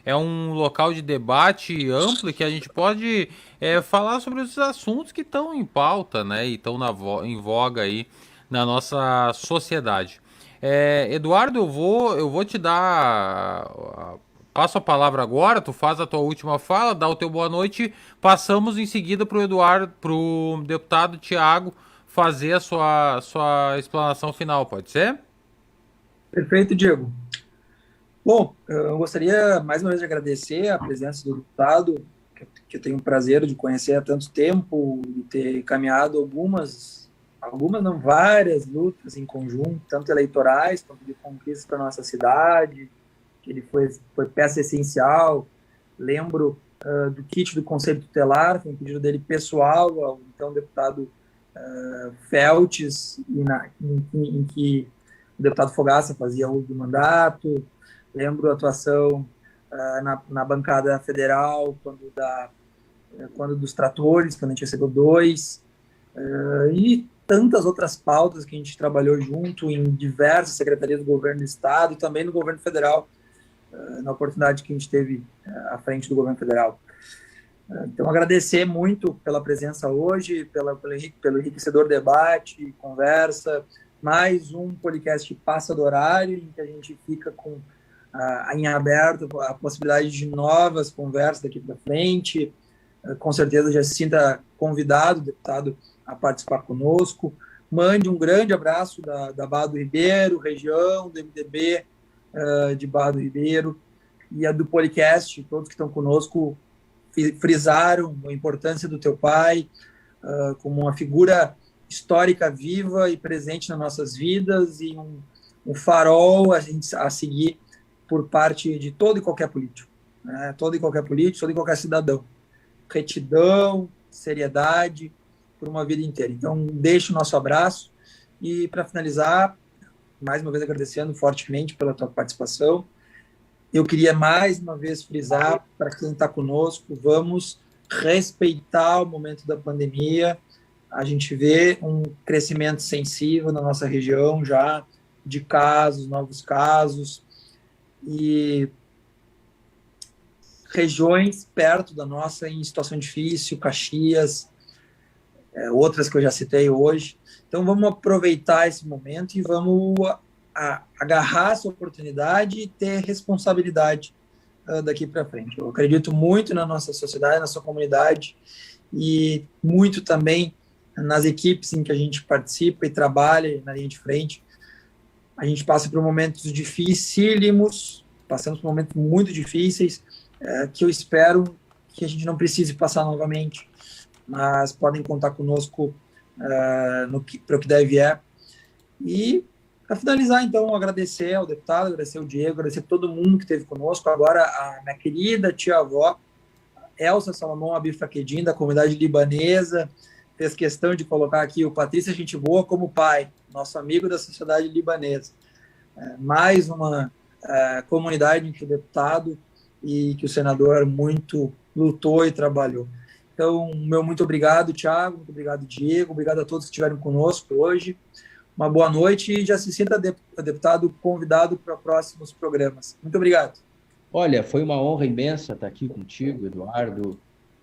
S1: É um local de debate amplo que a gente pode falar sobre os assuntos que estão em pauta, né, e estão em voga aí na nossa sociedade. Eduardo, eu vou te dar... Passo a palavra agora, tu faz a tua última fala, dá o teu boa noite, passamos em seguida para o deputado Tiago fazer a sua explanação final, pode ser?
S2: Perfeito, Diego. Bom, eu gostaria mais uma vez de agradecer a presença do deputado, que eu tenho o prazer de conhecer há tanto tempo e ter caminhado algumas não, várias lutas em conjunto, tanto eleitorais quanto de conquistas para a nossa cidade, que ele foi peça essencial. Lembro do kit do Conselho Tutelar, foi um pedido dele pessoal ao então deputado Feltes, em que o deputado Fogaça fazia uso do mandato. Lembro a atuação na bancada federal, quando dos tratores, quando a gente recebeu 2, e tantas outras pautas que a gente trabalhou junto em diversas secretarias do governo do estado e também no governo federal, na oportunidade que a gente teve à frente do governo federal. Então, agradecer muito pela presença hoje, pelo enriquecedor debate, conversa, mais um podcast Passa do Horário, em que a gente fica em aberto a possibilidade de novas conversas daqui para frente. Com certeza já se sinta convidado, deputado, a participar conosco. Mande um grande abraço da Barra do Ribeiro, região, do MDB de Barra do Ribeiro, e a do podcast. Todos que estão conosco frisaram a importância do teu pai como uma figura histórica viva e presente nas nossas vidas, e um farol a seguir por parte de todo e qualquer político, né? Todo e qualquer cidadão. Retidão, seriedade, por uma vida inteira. Então, deixo o nosso abraço e, para finalizar, mais uma vez agradecendo fortemente pela tua participação. Eu queria mais uma vez frisar para quem está conosco, vamos respeitar o momento da pandemia. A gente vê um crescimento sensível na nossa região já de casos, novos casos, e regiões perto da nossa em situação difícil, Caxias, outras que eu já citei hoje. Então, vamos aproveitar esse momento e vamos agarrar essa oportunidade e ter responsabilidade daqui para frente. Eu acredito muito na nossa sociedade, na nossa comunidade e muito também nas equipes em que a gente participa e trabalha na linha de frente. A gente passa por momentos dificílimos, passamos por momentos muito difíceis, que eu espero que a gente não precise passar novamente, mas podem contar conosco para o que deve vier. E, para finalizar, então, agradecer ao deputado, agradecer ao Diego, agradecer a todo mundo que esteve conosco. Agora, a minha querida tia-avó, Elsa Salomão Abifaquedin, da comunidade libanesa, fez questão de colocar aqui o Patrícia Gente Boa como pai, nosso amigo da sociedade libanesa. Mais uma comunidade em que o deputado e que o senador muito lutou e trabalhou. Então, meu muito obrigado, Thiago, muito obrigado, Diego, obrigado a todos que estiveram conosco hoje. Uma boa noite e já se sinta deputado convidado para próximos programas. Muito obrigado.
S3: Olha, foi uma honra imensa estar aqui contigo, Eduardo,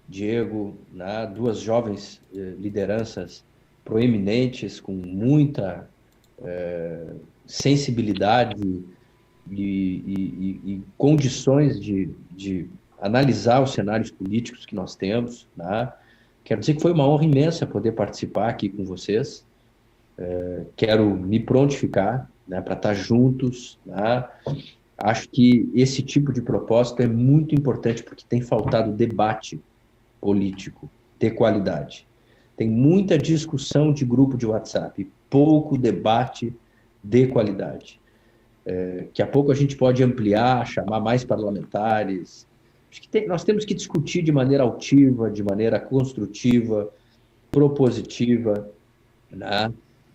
S3: Diego, né? Duas jovens lideranças proeminentes, com muita sensibilidade e condições de analisar os cenários políticos que nós temos, né? Quero dizer que foi uma honra imensa poder participar aqui com vocês. Quero me prontificar, né, para estar juntos, né? Acho que esse tipo de proposta é muito importante porque tem faltado debate político de qualidade. Tem muita discussão de grupo de WhatsApp, pouco debate de qualidade. Daqui a pouco a gente pode ampliar, chamar mais parlamentares. Acho que nós temos que discutir de maneira altiva, de maneira construtiva, propositiva, né?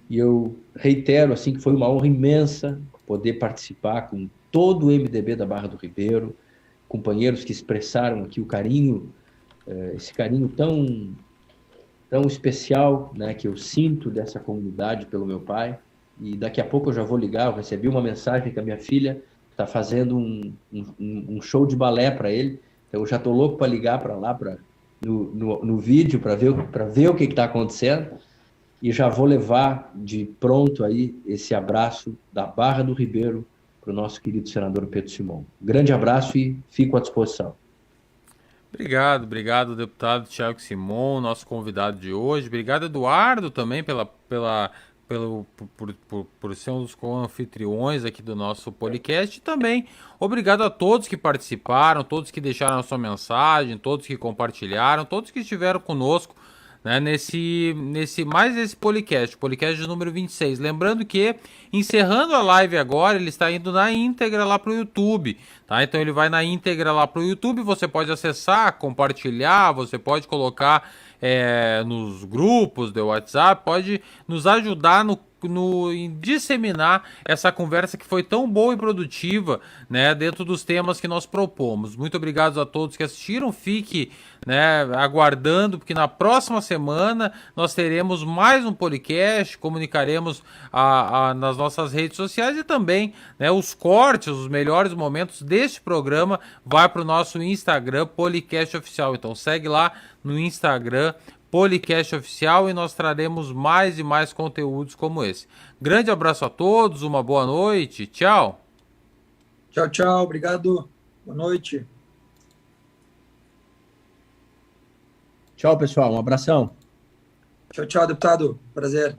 S3: E eu reitero assim, que foi uma honra imensa poder participar com todo o MDB da Barra do Ribeiro, companheiros que expressaram aqui o carinho, esse carinho tão especial, né, que eu sinto dessa comunidade pelo meu pai. E daqui a pouco eu já vou ligar, eu recebi uma mensagem que a minha filha está fazendo um show de balé para ele, então eu já estou louco para ligar para lá, no vídeo, para ver o que está acontecendo, e já vou levar de pronto aí esse abraço da Barra do Ribeiro para o nosso querido senador Pedro Simão. Grande abraço e fico à disposição.
S1: Obrigado, deputado Thiago Simão, nosso convidado de hoje. Obrigado, Eduardo, também por ser um dos co-anfitriões aqui do nosso podcast. E também obrigado a todos que participaram, todos que deixaram a sua mensagem, todos que compartilharam, todos que estiveram conosco, né, nesse podcast de número 26. Lembrando que, encerrando a live agora, ele está indo na íntegra lá para o YouTube, tá? Então ele vai na íntegra lá para o YouTube, você pode acessar, compartilhar, você pode colocar nos grupos do WhatsApp, pode nos ajudar em disseminar essa conversa que foi tão boa e produtiva, né, dentro dos temas que nós propomos. Muito obrigado a todos que assistiram. Fique, né, aguardando, porque na próxima semana nós teremos mais um podcast, comunicaremos nas nossas redes sociais e também, né, os cortes, os melhores momentos deste programa vai para o nosso Instagram, Policast Oficial. Então segue lá no Instagram, Policast Oficial, e nós traremos mais e mais conteúdos como esse. Grande abraço a todos, uma boa noite, tchau.
S2: Tchau, tchau, obrigado, boa noite.
S3: Tchau, pessoal, um abração.
S2: Tchau, tchau, deputado, prazer.